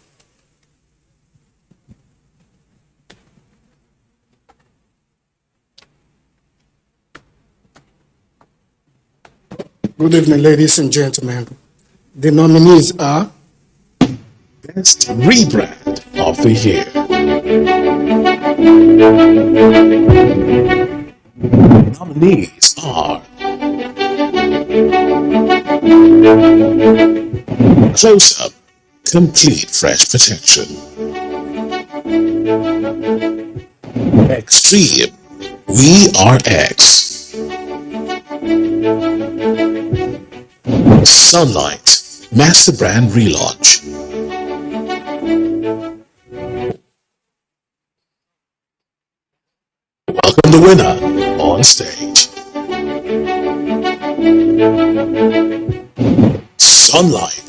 Good evening, ladies and gentlemen. The nominees are Best Rebrand of the Year. Nominees are Close Up, Complete Fresh Protection. Extreme, We Are X. Sunlight, Master Brand Relaunch. Welcome the winner on stage. Sunlight.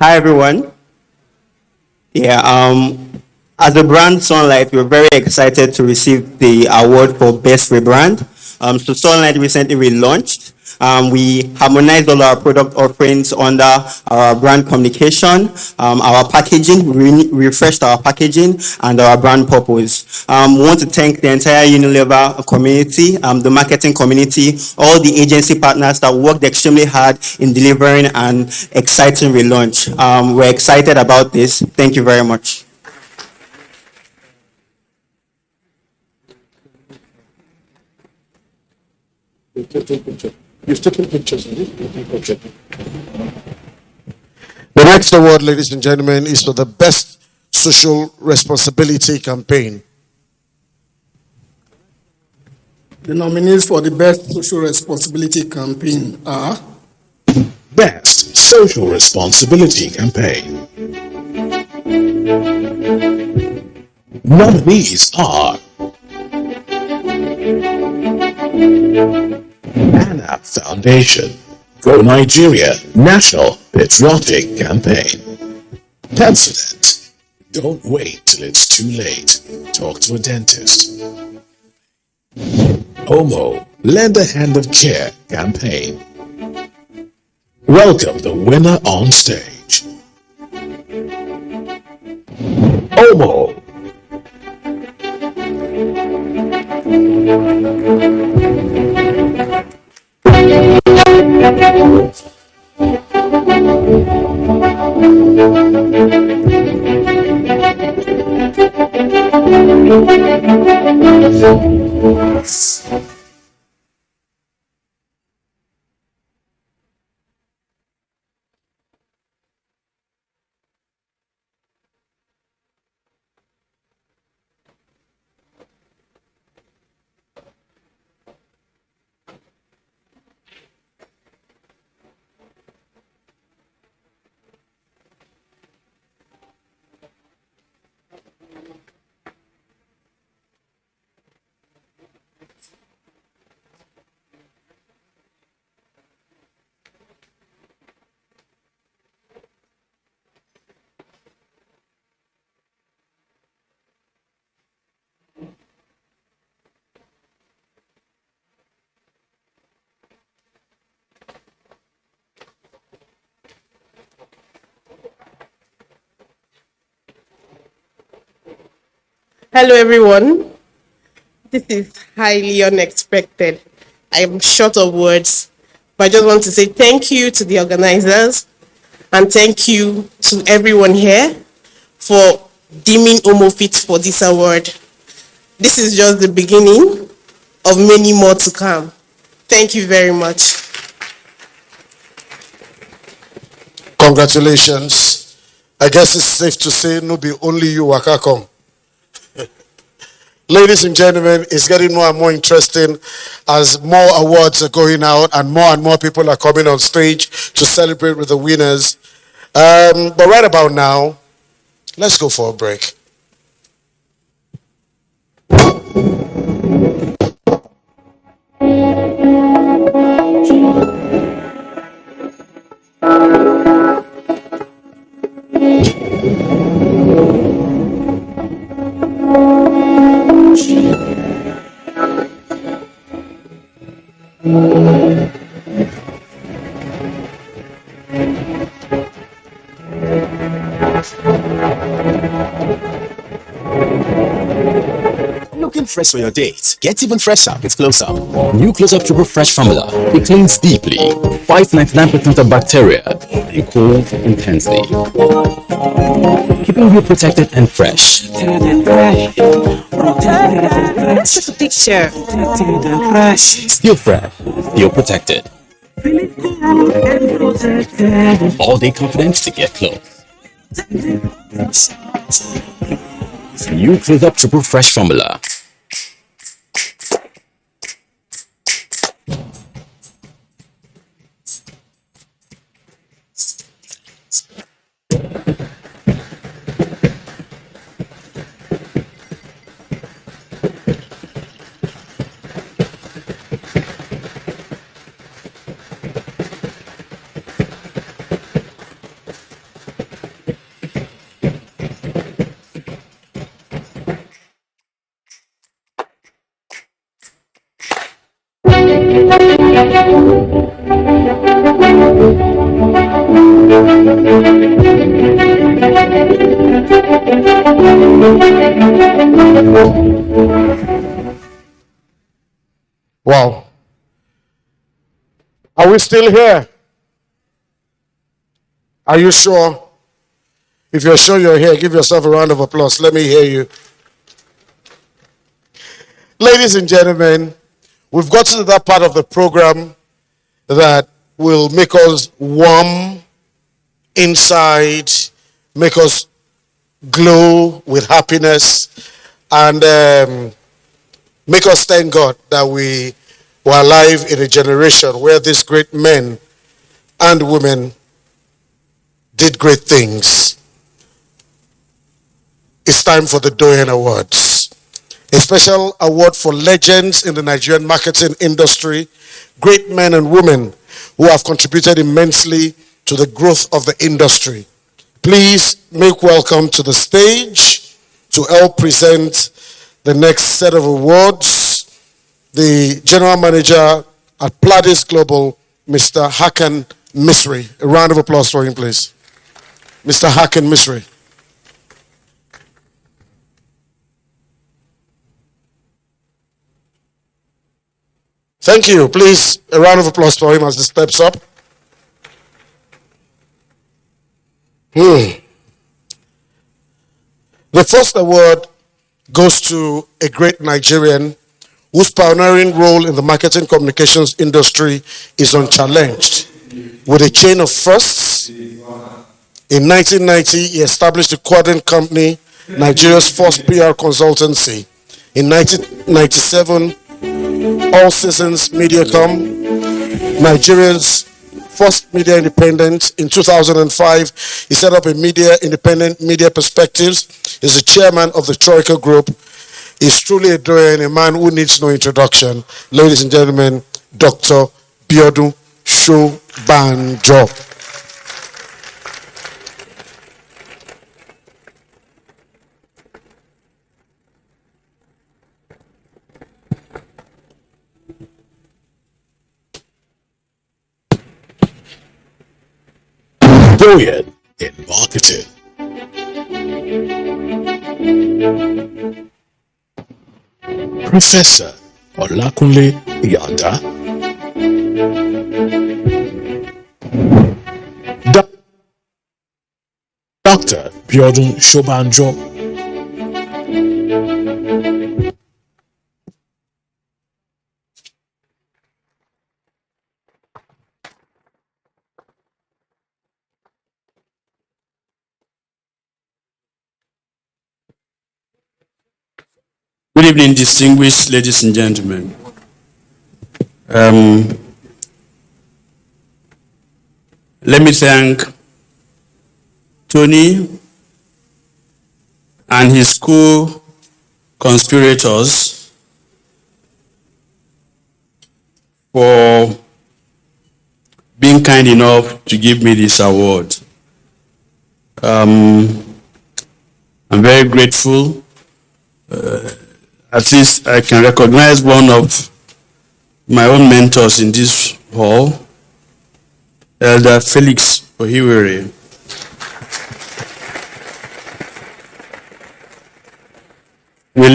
Hi everyone. As a brand Sunlight, we're very excited to receive the award for Best Rebrand. So Sunlight recently relaunched. We harmonized all our product offerings under our brand communication, our packaging, refreshed our packaging and our brand purpose. We want to thank the entire Unilever community, the marketing community, all the agency partners that worked extremely hard in delivering an exciting relaunch. We're excited about this. Thank you very much. You've taken pictures. Okay. The next award, ladies and gentlemen, is for the Best Social Responsibility Campaign. the nominees for the Best Social Responsibility Campaign are Best Social Responsibility Campaign. Nominees are Anna Foundation, Go Nigeria National Patriotic Campaign. Pepsodent, Don't Wait Till It's Too Late, Talk to a Dentist. Omo, Lend a Hand of Care Campaign. Welcome the winner on stage. Omo. Hello, everyone. This is highly unexpected. I am short of words, but I just want to say thank you to the organizers and thank you to everyone here for deeming Omo fit for this award. This is just the beginning of many more to come. Thank you very much. Congratulations. I guess it's safe to say no be only you waka come. Ladies and gentlemen, it's getting more and more interesting as more awards are going out and more people are coming on stage to celebrate with the winners. But right about now, let's go for a break. Looking fresh for your date? Get even fresher with Close Up. New Close Up Triple Fresh formula. It cleans deeply, fights 99% of bacteria, and cools intensely, keeping you protected and fresh. That's a picture. Still fresh, still protected. All day confidence to get close. New Close Up Triple Fresh formula. Wow. Are we still here? Are you sure? If you're sure you're here, give yourself a round of applause. Let me hear you. Ladies and gentlemen, we've got to that part of the program that will make us warm inside, make us glow with happiness, and make us thank God that we were alive in a generation where these great men and women did great things. It's time for the Doyen Awards. A special award for legends in the Nigerian marketing industry, great men and women who have contributed immensely to the growth of the industry. Please make welcome to the stage to help present the next set of awards, the General Manager at Pladis Global, Mr. Hakan Misri. A round of applause for him, please. Mr. Hakan Misri. Thank you. Please, a round of applause for him as he steps up. The first award goes to a great Nigerian whose pioneering role in the marketing communications industry is unchallenged. With a chain of firsts, in 1990, he established the Quadrant Company, Nigeria's first PR consultancy. In 1997, All Seasons Mediacom, Nigeria's first media independent. In 2005, he set up a independent media perspectives. He's the chairman of the Troika Group. He's truly a doyen, a man who needs no introduction. Ladies and gentlemen, Dr. Biodun Shobanjo. Doyen in marketing. Professor Olakunle Yanda. Dr. Biodun Shobanjo. Good evening, distinguished ladies and gentlemen. Let me thank Tony and his co-conspirators for being kind enough to give me this award. I'm very grateful. At least I can recognize one of my own mentors in this hall, Elder Felix Ohiwere. We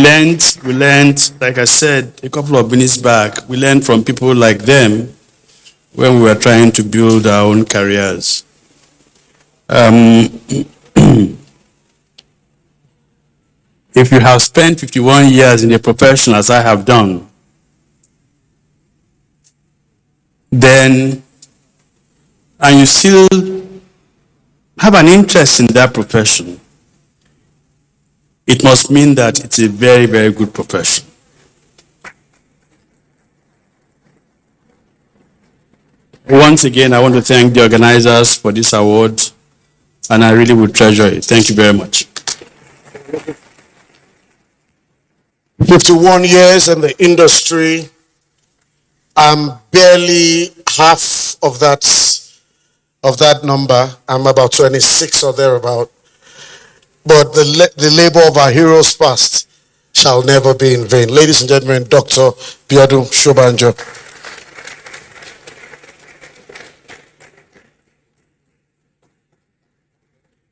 learned, like I said a couple of minutes back, we learned from people like them when we were trying to build our own careers. If you have spent 51 years in a profession as I have done, then, and you still have an interest in that profession, it must mean that it's a very, very good profession. Once again, I want to thank the organizers for this award, and I really would treasure it. Thank you very much. 51 years in the industry. I'm barely half of that number. I'm about 26 or thereabout. But the labor of our heroes past shall never be in vain. Ladies and gentlemen, Dr. Biodun Shobanjo.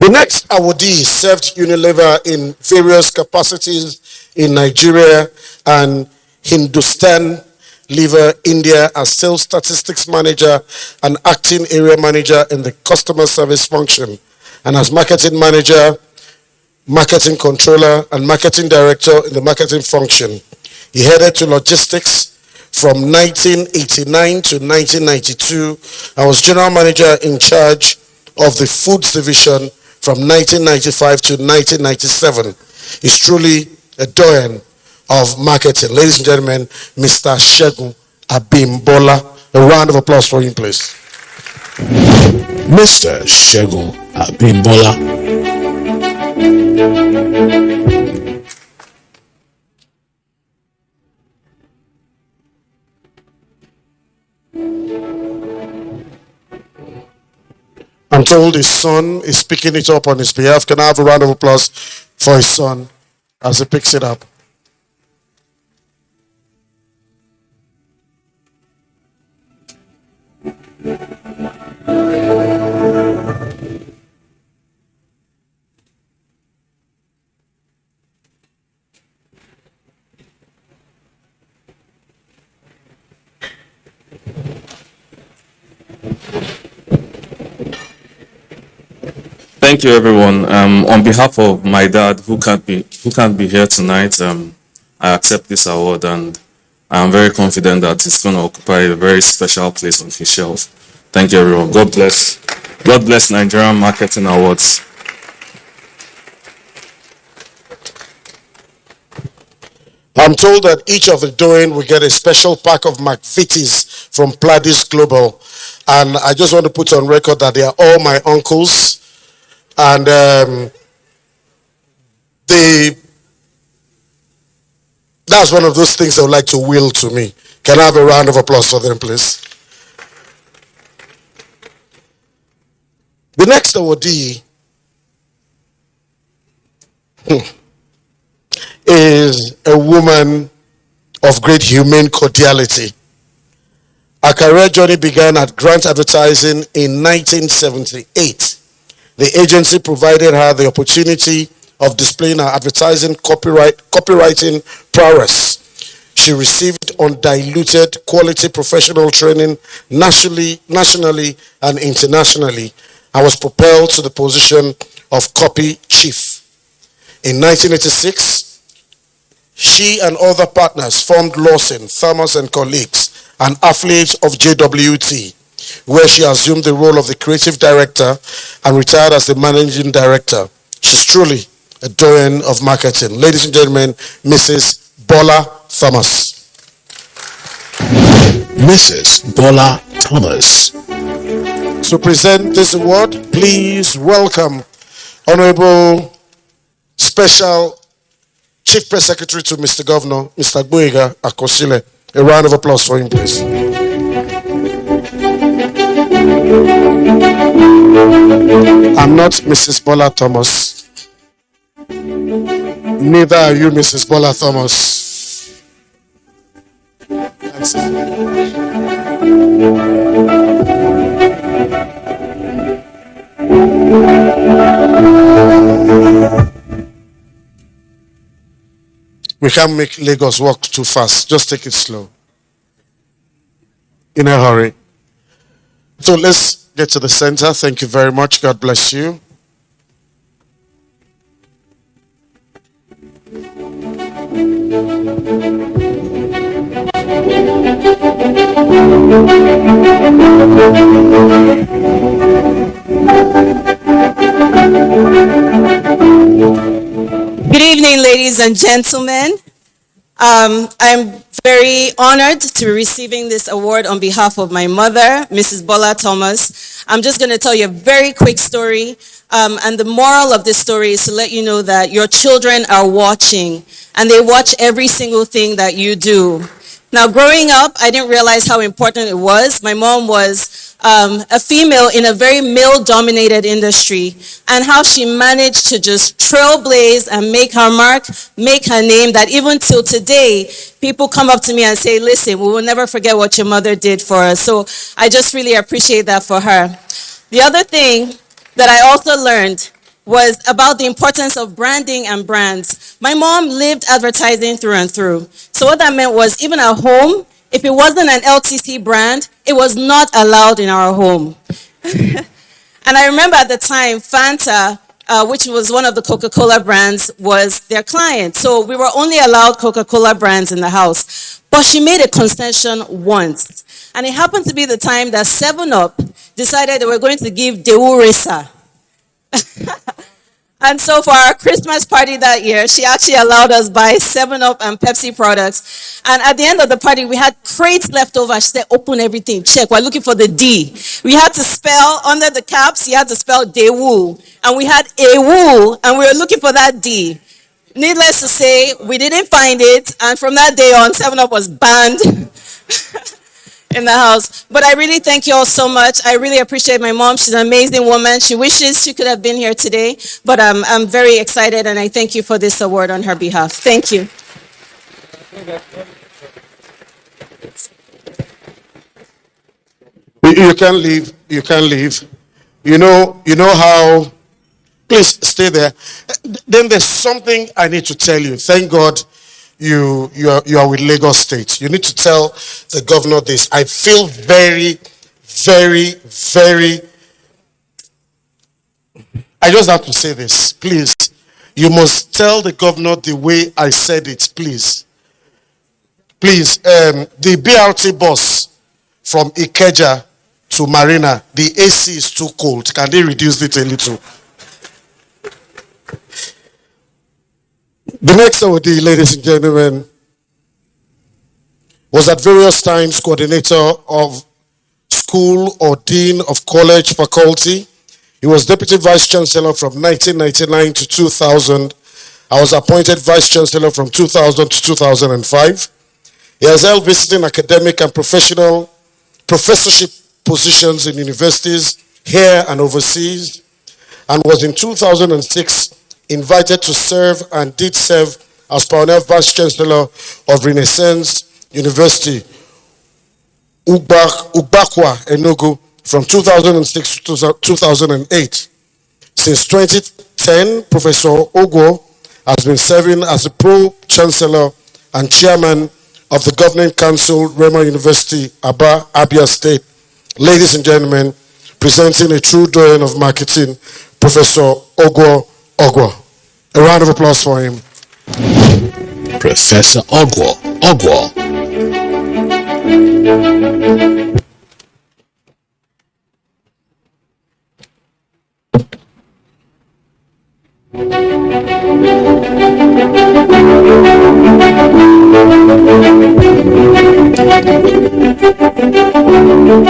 The next awardee served Unilever in various capacities in Nigeria and Hindustan Lever India as sales statistics manager and acting area manager in the customer service function, and as marketing manager, marketing controller, and marketing director in the marketing function. He headed to logistics from 1989 to 1992 and was general manager in charge of the foods division from 1995 to 1997. He's truly a doyen of marketing. Ladies and gentlemen, Mr. Segun Abimbola. A round of applause for him, please. Mr. Segun Abimbola. I'm told his son is picking it up on his behalf. Can I have a round of applause for his son as he picks it up? Thank you, everyone. On behalf of my dad, who can't be here tonight, I accept this award, and I'm very confident that it's going to occupy a very special place on his shelf. Thank you, everyone. God bless. God bless Nigerian Marketing Awards. I'm told that each of the doing will get a special pack of McVitie's from Pladis Global. And I just want to put on record that they are all my uncles. And that's one of those things they would like to will to me. Can I have a round of applause for them, please? The next awardee is a woman of great humane cordiality. Her career journey began at Grant Advertising in 1978. The agency provided her the opportunity of displaying her advertising copywriting prowess. She received undiluted quality professional training nationally and internationally, and was propelled to the position of copy chief. In 1986, she and other partners formed Lawson, Thomas and Colleagues, an affiliate of JWT, where she assumed the role of the creative director and retired as the managing director. She's truly a doyen of marketing. Ladies and gentlemen, Mrs. Bola Thomas. Mrs. Bola Thomas. To present this award, please welcome Honorable Special Chief Press Secretary to Mr. Governor, Mr. Gboyega Akosile. A round of applause for him, please. I'm not Mrs. Bola Thomas. Neither are you, Mrs. Bola Thomas. We can't make Lagos walk too fast. Just take it slow. In a hurry. So let's get to the center. Thank you very much. God bless you. Good evening, ladies and gentlemen. I'm very honored to be receiving this award on behalf of my mother, Mrs. Bola Thomas. I'm just going to tell you a very quick story. And the moral of this story is to let you know that your children are watching, and they watch every single thing that you do. Now, growing up, I didn't realize how important it was. My mom was a female in a very male-dominated industry, and how she managed to just trailblaze and make her mark, make her name, that even till today, people come up to me and say, listen, we will never forget what your mother did for us. So I just really appreciate that for her. The other thing that I also learned was about the importance of branding and brands. My mom lived advertising through and through. So what that meant was, even at home, if it wasn't an LTC brand, it was not allowed in our home. And I remember at the time, Fanta, which was one of the Coca-Cola brands, was their client. So we were only allowed Coca-Cola brands in the house. But she made a concession once. And it happened to be the time that 7-Up decided they were going to give Dewu Resa. And so for our Christmas party that year, she actually allowed us buy 7-Up and Pepsi products. And at the end of the party, we had crates left over. She said, open everything, check. We're looking for the D. We had to spell, under the caps, you had to spell Dewu. And we had Ewu, and we were looking for that D. Needless to say, we didn't find it. And from that day on, 7-Up was banned in the house. But I really thank you all so much. I really appreciate my mom. She's an amazing woman. She wishes she could have been here today, but I'm very excited, and I thank you for this award on her behalf. Thank you. You can't leave. You can't leave. You know how. Please stay there. Then there's something I need to tell you. Thank God you are with Lagos State. You need to tell the governor this. I feel very, very, very. I just have to say this. Please, you must tell the governor the way I said it. Please. Please, the BRT bus from Ikeja to Marina, the AC is too cold. Can they reduce it a little? The next award, ladies and gentlemen, was at various times coordinator of school or dean of college faculty. He was deputy vice chancellor from 1999 to 2000. I was appointed vice chancellor from 2000 to 2005. He has held visiting academic and professorship positions in universities here and overseas, and was in 2006 invited to serve and did serve as pioneer vice chancellor of Renaissance University, Ugbakwa, Enugu, from 2006 to 2008. Since 2010, Professor Ogwo has been serving as the pro-chancellor and chairman of the governing council, Rema University, Abia State. Ladies and gentlemen, presenting a true doyen of marketing, Professor Ogwo. A round of applause for him. Professor Ogwo. Good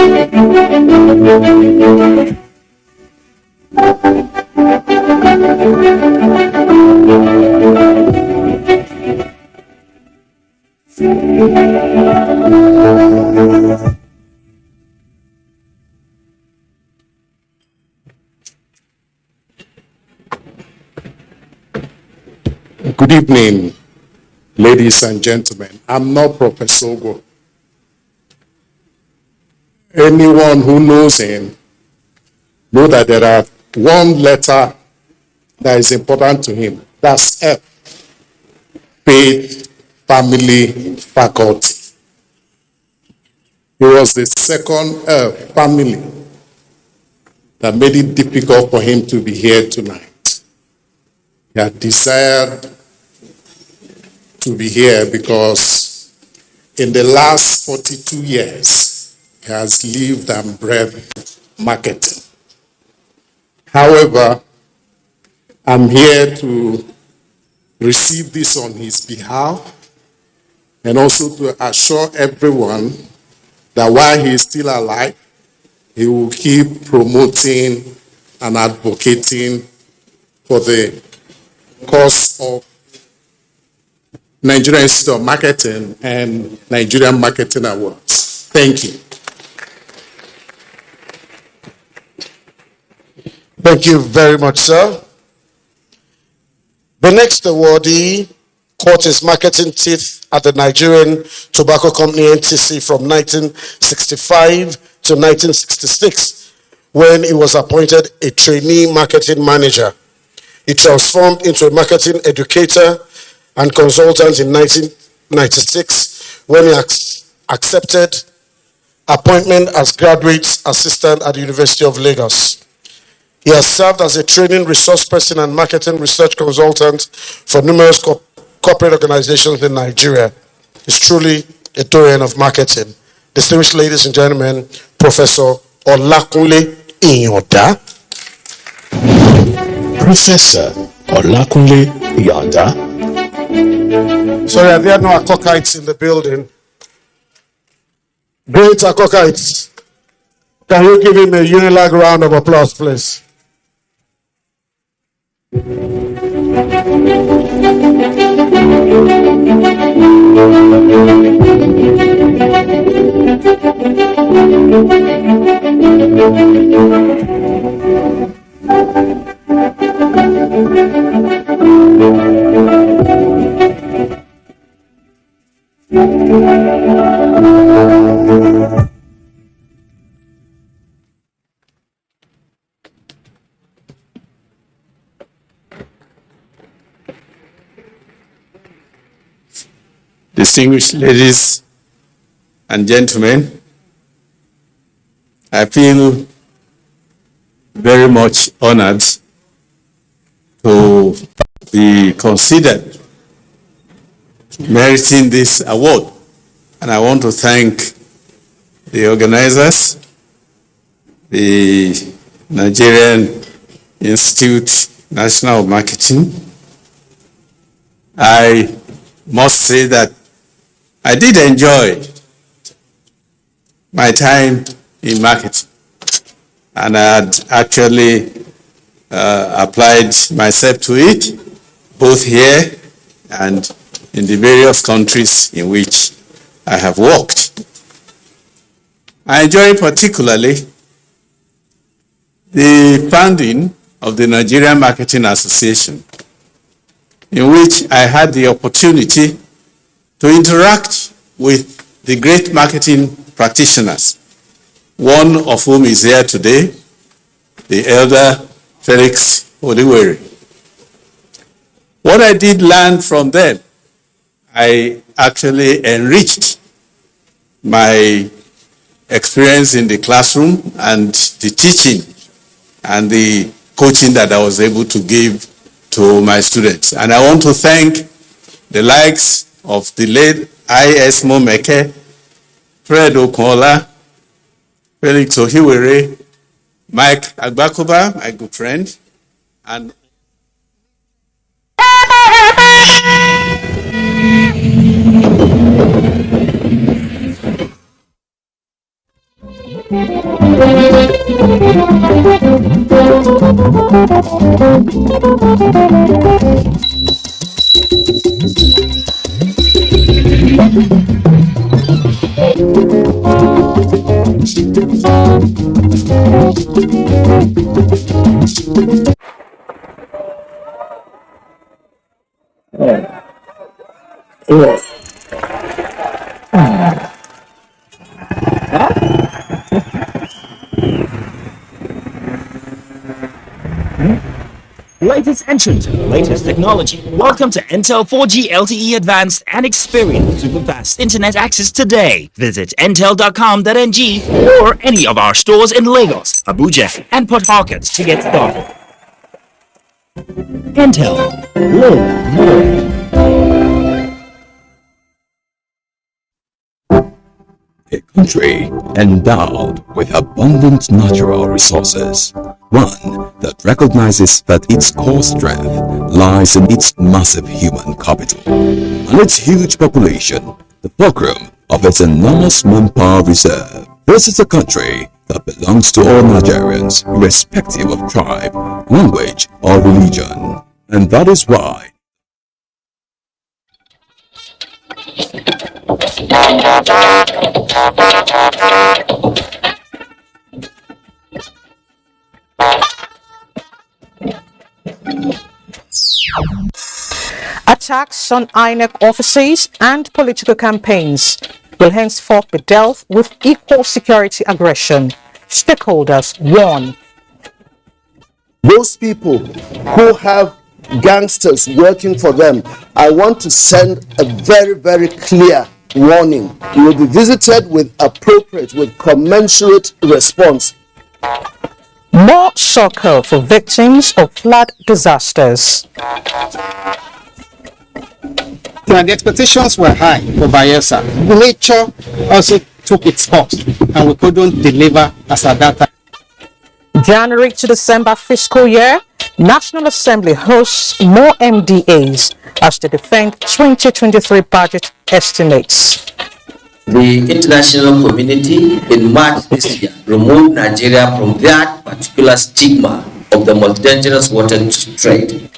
evening, ladies and gentlemen. I'm not Professor Ogo. Anyone who knows him know that there are one letter that is important to him. That's F. Faith, family, faculty. It was the second F, family, that made it difficult for him to be here tonight. He had desired to be here because in the last 42 years, he has lived and breathed marketing. However, I'm here to receive this on his behalf and also to assure everyone that while he is still alive, he will keep promoting and advocating for the cause of Nigerian Institute of Marketing and Nigerian Marketing Awards. Thank you. Thank you very much, sir. The next awardee caught his marketing teeth at the Nigerian Tobacco Company NTC from 1965 to 1966 when he was appointed a trainee marketing manager. He transformed into a marketing educator and consultant in 1996 when he accepted appointment as graduate assistant at the University of Lagos. He has served as a training resource person and marketing research consultant for numerous corporate organizations in Nigeria. He's truly a doyen of marketing. Distinguished ladies and gentlemen, Professor Olakunle Iyoda. Professor Olakunle Iyoda. Sorry, are there no Akokites in the building? Great Akokites. Can you give him a unilag round of applause, please? Distinguished ladies and gentlemen, I feel very much honored to be considered meriting this award. And I want to thank the organizers, the Nigerian Institute National of Marketing. I must say that I did enjoy my time in marketing, and I had actually applied myself to it, both here and in the various countries in which I have worked. I enjoy particularly the founding of the Nigerian Marketing Association, in which I had the opportunity to interact with the great marketing practitioners, one of whom is here today, the elder Felix Odiwere. What I did learn from them, I actually enriched my experience in the classroom and the teaching and the coaching that I was able to give to my students. And I want to thank the likes of the late I.S. Momeke, Fred Okola, Felix Ohiwere, Mike Agbakoba, my good friend, and Latest entrant, latest technology. Welcome to Intel 4G LTE Advanced and experience super fast internet access today. Visit intel.com.ng or any of our stores in Lagos, Abuja, and Port Harcourt to get started. Intel. Live more. A country endowed with abundant natural resources, one that recognizes that its core strength lies in its massive human capital and its huge population, the fulcrum of its enormous manpower reserve. This is a country that belongs to all Nigerians, irrespective of tribe, language, or religion. And that is why attacks on INEC offices and political campaigns will henceforth be dealt with equal security aggression. Stakeholders warn. Those people who have gangsters working for them, I want to send a very, very clear warning. You will be visited with appropriate, with commensurate response. More succor for victims of flood disasters. The expectations were high for Bayelsa. Nature also took its course and we couldn't deliver as at that time. January to December fiscal year, National Assembly hosts more MDAs as they defend 2023 budget estimates. The international community in March this year removed Nigeria from that particular stigma of the most dangerous water trade.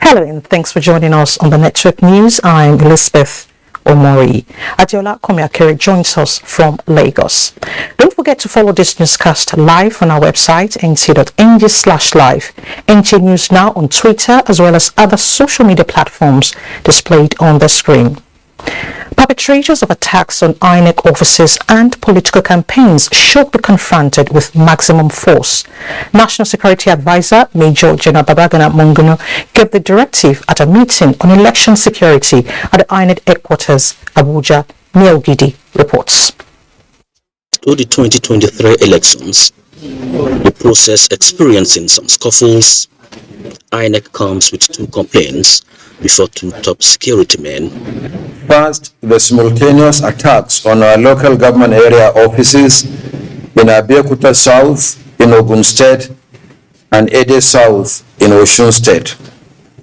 Hello and thanks for joining us on the Network News. I'm Elizabeth Omori. Adiola Komiakere joins us from Lagos. Don't forget to follow this newscast live on our website nt.ng/live, NT News Now on Twitter, as well as other social media platforms displayed on the screen. Perpetrators of attacks on INEC offices and political campaigns should be confronted with maximum force. National Security Advisor Major General Babagana Monguno gave the directive at a meeting on election security at the INEC headquarters, Abuja. Neil Gidi reports. To the 2023 elections, the process experiencing some scuffles, INEC comes with 2 complaints before 2 top security men. First, the simultaneous attacks on our local government area offices in Abeokuta South in Ogun State and Ede South in Osun State.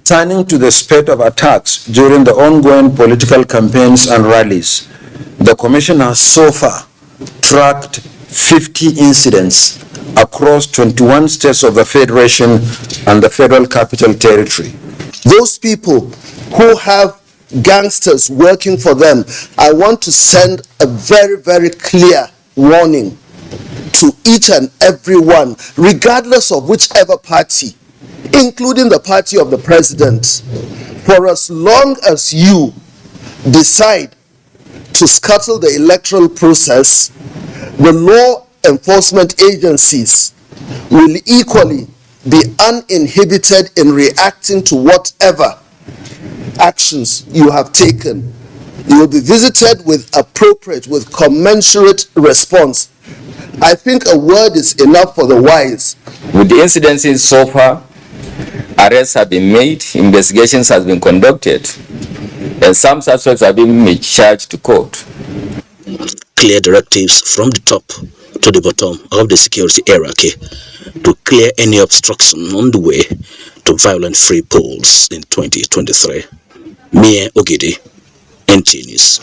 Turning to the spate of attacks during the ongoing political campaigns and rallies, the Commission has so far tracked 50 incidents across 21 states of the Federation and the Federal Capital Territory. Those people who have gangsters working for them, I want to send a very, very clear warning to each and every one, regardless of whichever party, including the party of the president. For as long as you decide to scuttle the electoral process, the law enforcement agencies will equally be uninhibited in reacting to whatever actions you have taken. You will be visited with appropriate, with commensurate response. I think a word is enough for the wise. With the incidences so far, arrests have been made, investigations have been conducted, and some suspects have been charged to court. Clear directives from the top to the bottom of the security hierarchy to clear any obstruction on the way to violent free polls in 2023. Mie Ogidi, NTA News.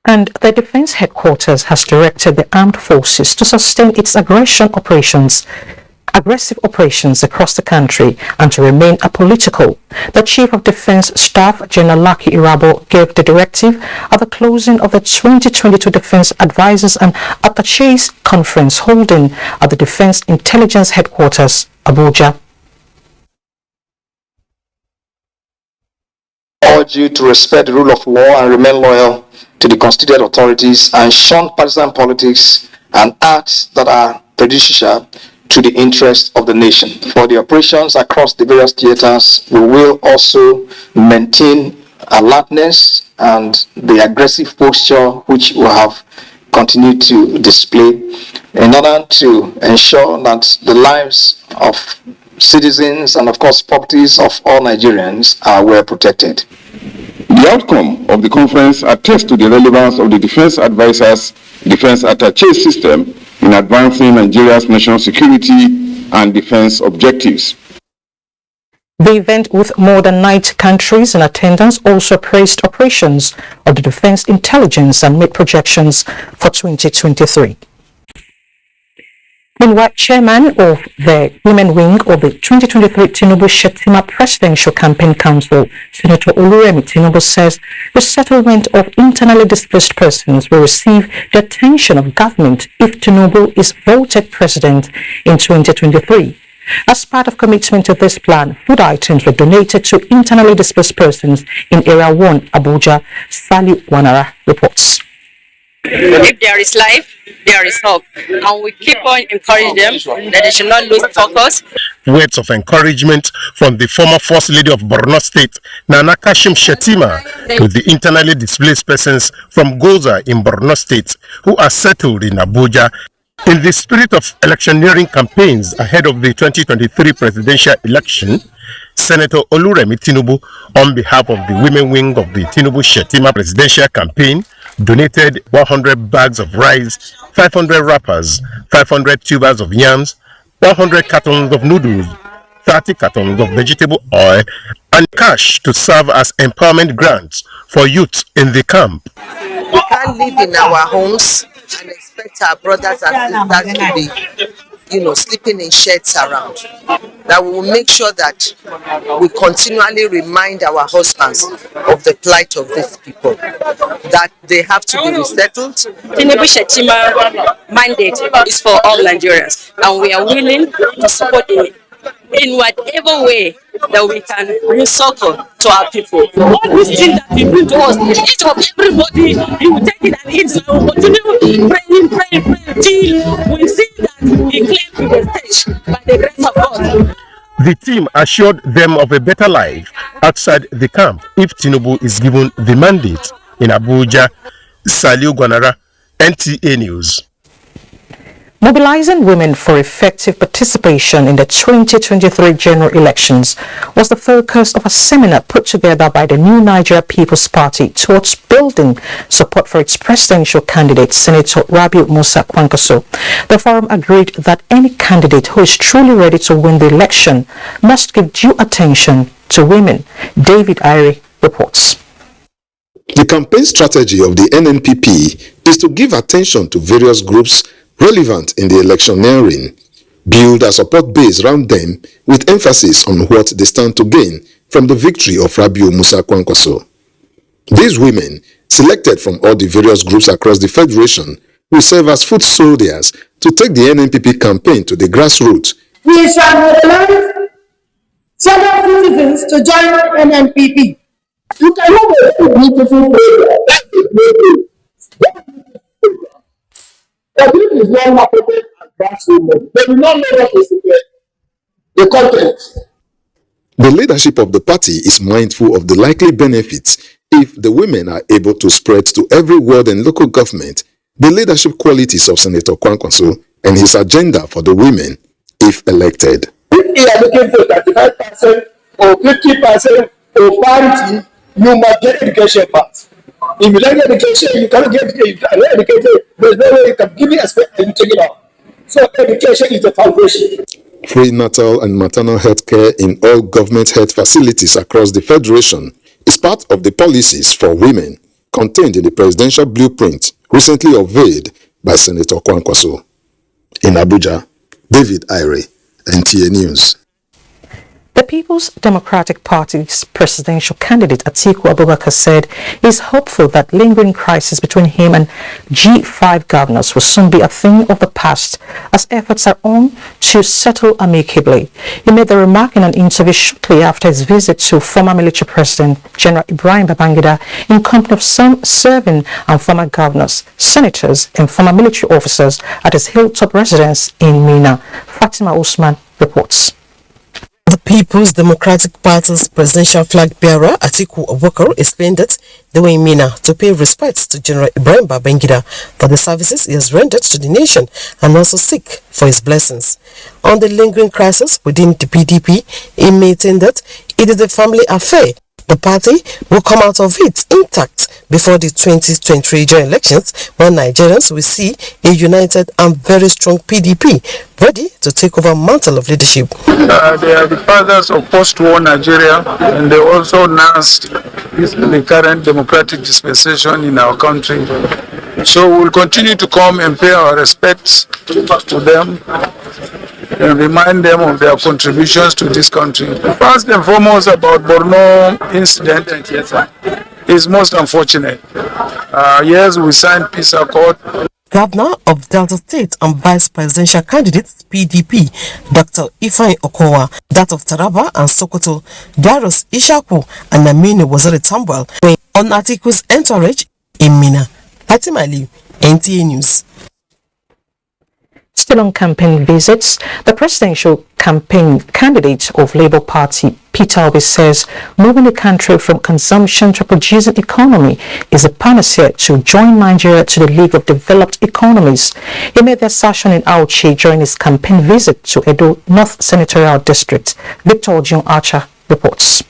And the Defense Headquarters has directed the armed forces to sustain its aggressive operations across the country and to remain apolitical. The Chief of Defense Staff, General Lucky Irabo, gave the directive at the closing of the 2022 Defense Advisors and Attaches Conference holding at the Defense Intelligence Headquarters, Abuja. I urge you to respect the rule of law and remain loyal to the constituted authorities and shun partisan politics and acts that are prejudicial to the interest of the nation. For the operations across the various theaters, we will also maintain alertness and the aggressive posture which we have continued to display in order to ensure that the lives of citizens and of course properties of all Nigerians are well protected. The outcome of the conference attests to the relevance of the Defense Advisors Defense Attaché system in advancing Nigeria's national security and defense objectives. The event, with more than 90 countries in attendance, also praised operations of the Defense Intelligence and made projections for 2023. Meanwhile, Chairman of the Women Wing of the 2023 Tinubu Shetima Presidential Campaign Council, Senator Oluremi Tinubu, says the settlement of internally displaced persons will receive the attention of government if Tinubu is voted president in 2023. As part of commitment to this plan, food items were donated to internally displaced persons in Area 1, Abuja. Sally Wanara reports. If there is life, there is hope, and we keep on encouraging them that they should not lose focus. Words of encouragement from the former First Lady of Borno State, Nana Kashim Shettima, to the internally displaced persons from Goza in Borno State who are settled in Abuja. In the spirit of electioneering campaigns ahead of the 2023 presidential election, Senator Oluremi Tinubu, on behalf of the women wing of the Tinubu Shetima presidential campaign, donated 100 bags of rice, 500 wrappers, 500 tubers of yams, 100 cartons of noodles, 30 cartons of vegetable oil, and cash to serve as empowerment grants for youth in the camp. We can't live in our homes and expect our brothers and sisters to be, sleeping in sheds around. That we will make sure that we continually remind our husbands of the plight of these people, that they have to be resettled. Tinubu Shetima mandate is for all Nigerians, and we are willing to support it in whatever way that we can bring succor to our people. All these things that we bring to us, each of everybody, he will take it and eat it, and we will continue praying till we see that he claims to the stage by the grace of God. The team assured them of a better life outside the camp if Tinubu is given the mandate. In Abuja, Saliu Gwanara, NTA News. Mobilizing women for effective participation in the 2023 general elections was the focus of a seminar put together by the New Nigeria People's Party towards building support for its presidential candidate, Senator Rabiu Musa Kwankwaso. The forum agreed that any candidate who is truly ready to win the election must give due attention to women. David Irie reports. The campaign strategy of the NNPP is to give attention to various groups relevant in the electioneering, build a support base around them with emphasis on what they stand to gain from the victory of Rabiu Musa Kwankwaso. These women, selected from all the various groups across the Federation, will serve as foot soldiers to take the NNPP campaign to the grassroots. We shall mobilize several citizens to join NNPP. You cannot make a beautiful program. That's a great thing. But this is not marketed as grassroots. They will not know what is the content. The leadership of the party is mindful of the likely benefits if the women are able to spread to every ward and local government the leadership qualities of Senator Kwankwaso and his agenda for the women if elected. If you are looking for 35% or 50% or parity, you must get education first. If you don't get education, you cannot get education. If you are not educated, there's no way you can give me a space and take it out. So education is the foundation. Free natal and maternal health care in all government health facilities across the Federation is part of the policies for women. contained in the presidential blueprint recently unveiled by Senator Kwankwaso. In Abuja, David Ire, NTA News. The People's Democratic Party's presidential candidate Atiku Abubakar said he is hopeful that lingering crisis between him and G5 governors will soon be a thing of the past as efforts are on to settle amicably. He made the remark in an interview shortly after his visit to former military president General Ibrahim Babangida in company of some serving and former governors, senators and former military officers at his hilltop residence in Mina. Fatima Usman reports. The People's Democratic Party's presidential flag bearer, Atiku Abubakar, explained that they were in Mina to pay respects to General Ibrahim Babangida for the services he has rendered to the nation and also seek for his blessings. On the lingering crisis within the PDP, he maintained that it is a family affair. The party will come out of it intact before the 2023 general elections, when Nigerians will see a united and very strong PDP ready to take over mantle of leadership. They are the fathers of post-war Nigeria, and they also nursed the current democratic dispensation in our country. So we'll continue to come and pay our respects to them and remind them of their contributions to this country. First and foremost, about Borno incident is most unfortunate. Yes, we signed peace accord. Governor of Delta State and Vice Presidential candidate PDP, Dr. Ifeanyi Okowa, that of Taraba and Sokoto, Darius Ishaku and Aminu Waziri Tambwal were on Atiku's entourage in Mina. Fatima Ali, NTA News. Still on campaign visits, the presidential campaign candidate of Labour Party, Peter Obi, says moving the country from consumption to a producing economy is a panacea to join Nigeria to the League of Developed Economies. He made the assertion in Auchi during his campaign visit to Edo North Senatorial District. Victor Ojion Archer reports.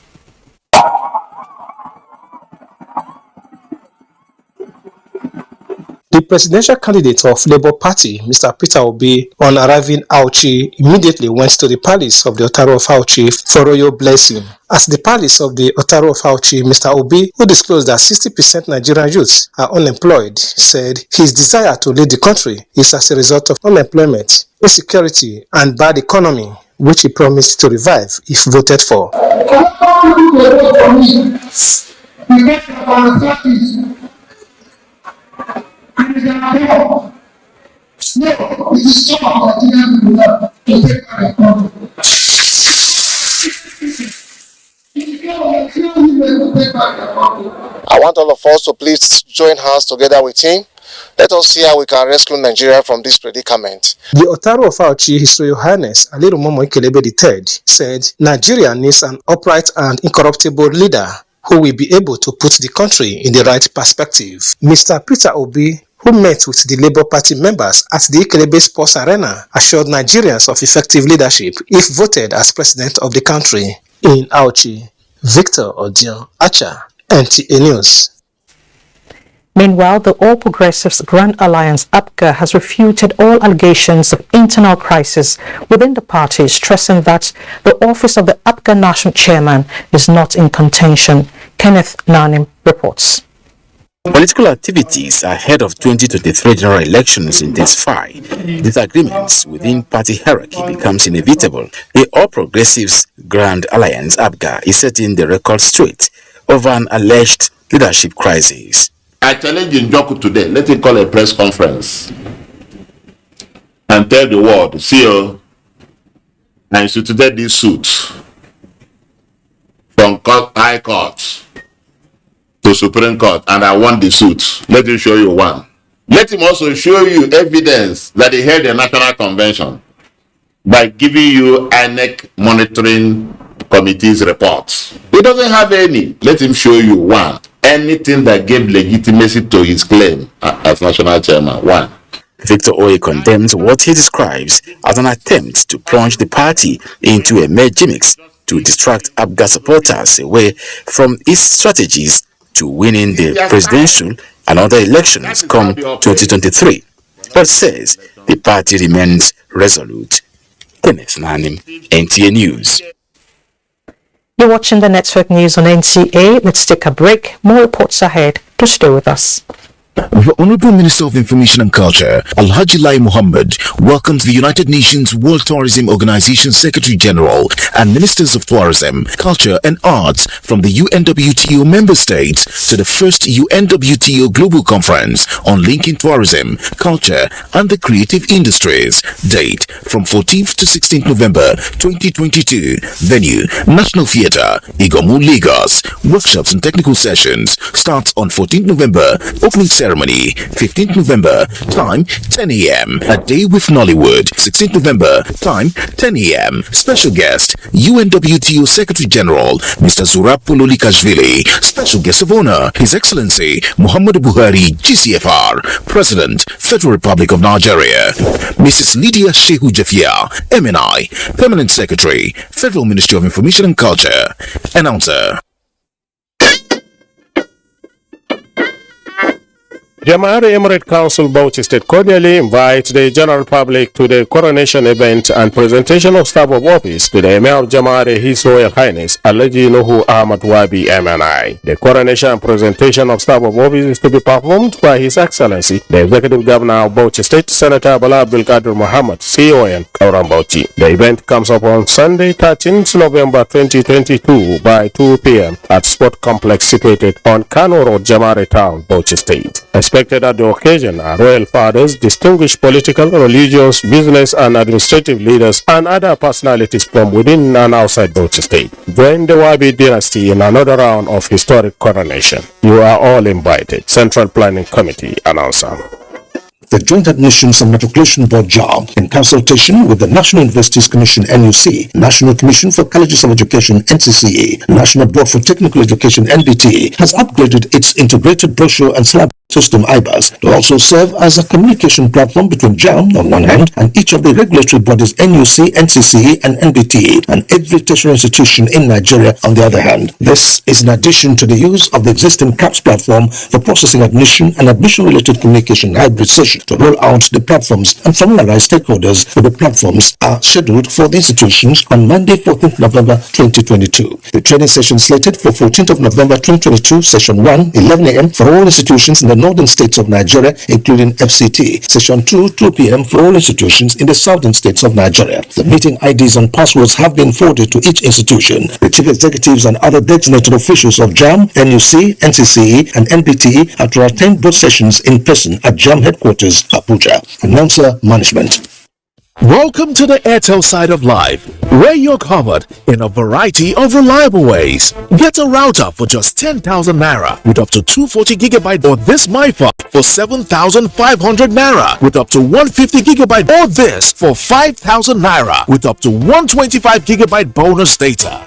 The presidential candidate of Labour Party, Mr. Peter Obi, on arriving Auchi, immediately went to the palace of the Otaro of Auchi for royal blessing. At the palace of the Otaro of Auchi, Mr. Obi, who disclosed that 60% Nigerian youths are unemployed, said his desire to lead the country is as a result of unemployment, insecurity, and bad economy, which he promised to revive if voted for. I want all of us to please join hands together with him. Let us see how we can rescue Nigeria from this predicament. The Otaro of Auchi, His Royal Highness Alirumomo Ikelebe III, said Nigeria needs an upright and incorruptible leader who will be able to put the country in the right perspective. Mr. Peter Obi, who met with the Labour Party members at the Ikelebe Sports Arena, assured Nigerians of effective leadership if voted as president of the country. In Auchi, Victor Odion Acha, NTA News. Meanwhile, the All Progressives Grand Alliance APGA has refuted all allegations of internal crisis within the party, stressing that the office of the APGA National Chairman is not in contention. Kenneth Nanim reports. Political activities ahead of 2023 general elections intensify. Disagreements within party hierarchy becomes inevitable. The All Progressives Grand Alliance APGA is setting the record straight over an alleged leadership crisis. I challenge Njoku today, let him call a press conference and tell the world, see, I instituted this suit from High Court to Supreme Court, and I won the suit. Let him show you one. Let him also show you evidence that he held a national convention by giving you INEC monitoring committee's reports. He doesn't have any. Let him show you one. Anything that gave legitimacy to his claim as national chairman. One. Victor Oye condemns what he describes as an attempt to plunge the party into a mere gimmicks to distract APGA supporters away from its strategies to winning the presidential and other elections come 2023, but says the party remains resolute. Kenneth Nanim, NTA News. You're watching the Network News on NTA. Let's take a break. More reports ahead. to stay with us. The Honorable Minister of Information and Culture, Alhaji Lai Mohammed, welcomes the United Nations World Tourism Organization Secretary General and Ministers of Tourism, Culture and Arts from the UNWTO member states to the first UNWTO Global Conference on Linking Tourism, Culture and the Creative Industries. Date from 14th to 16th November 2022. Venue, National Theatre, Igomu, Lagos. Workshops and technical sessions starts on 14th November. Opening ceremony 15th November, time 10 a.m. A day with Nollywood. 16th November, time 10 a.m. Special guest UNWTO Secretary General Mr. Zurab Pololikashvili. Special guest of honor His Excellency Muhammadu Buhari GCFR, President Federal Republic of Nigeria. Mrs. Lydia Shehu Jafia MNI, Permanent Secretary Federal Ministry of Information and Culture. Announcer. Jama'ar Emirate Council Bauchi State cordially invites the general public to the coronation event and presentation of staff of office to the Emir of Jama'ar His Royal Highness Alhaji Nuhu Ahmad Wabi MNI. The coronation and presentation of staff of office is to be performed by His Excellency the Executive Governor of Bauchi State, Senator Bala Abdulkadir Muhammad, CON, Kauran Bauchi. The event comes up on Sunday, 13th November 2022 by 2 p.m. at Sport Complex situated on Kano Road, Jama'ar Town, Bauchi State. Expected at the occasion are royal fathers, distinguished political, religious, business and administrative leaders and other personalities from within and outside Bauchi State. Join the Wabi dynasty in another round of historic coronation. You are all invited. Central Planning Committee announcer. The Joint Admissions and Matriculation Board JAMB, in consultation with the National Universities Commission NUC, National Commission for Colleges of Education NCCA, National Board for Technical Education NBTA, has upgraded its integrated brochure and slab system IBAS to also serve as a communication platform between JAMB on one hand and each of the regulatory bodies NUC, NCCA and NBTA and every tertiary institution in Nigeria on the other hand. This is in addition to the use of the existing CAPS platform for processing admission and admission-related communication hybrid session. To roll out the platforms and familiarize stakeholders with the platforms are scheduled for the institutions on Monday, 14th November 2022. The training session slated for 14th of November 2022, session 1, 11 a.m. for all institutions in the northern states of Nigeria, including FCT. Session 2, 2 p.m. for all institutions in the southern states of Nigeria. The meeting IDs and passwords have been forwarded to each institution. The chief executives and other designated officials of JAM, NUC, NCCE, and NBTE are to attend both sessions in person at JAM headquarters, Abuja. Announcer Management. Welcome to the Airtel side of life, where you're covered in a variety of reliable ways. Get a router for just 10,000 Naira with up to 240GB, or this MiFi for 7,500 Naira with up to 150GB, or this for 5,000 Naira with up to 125GB bonus data.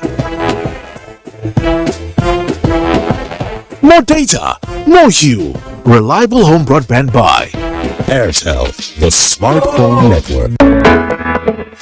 More data, more you. Reliable home broadband by Airtel, the smartphone network.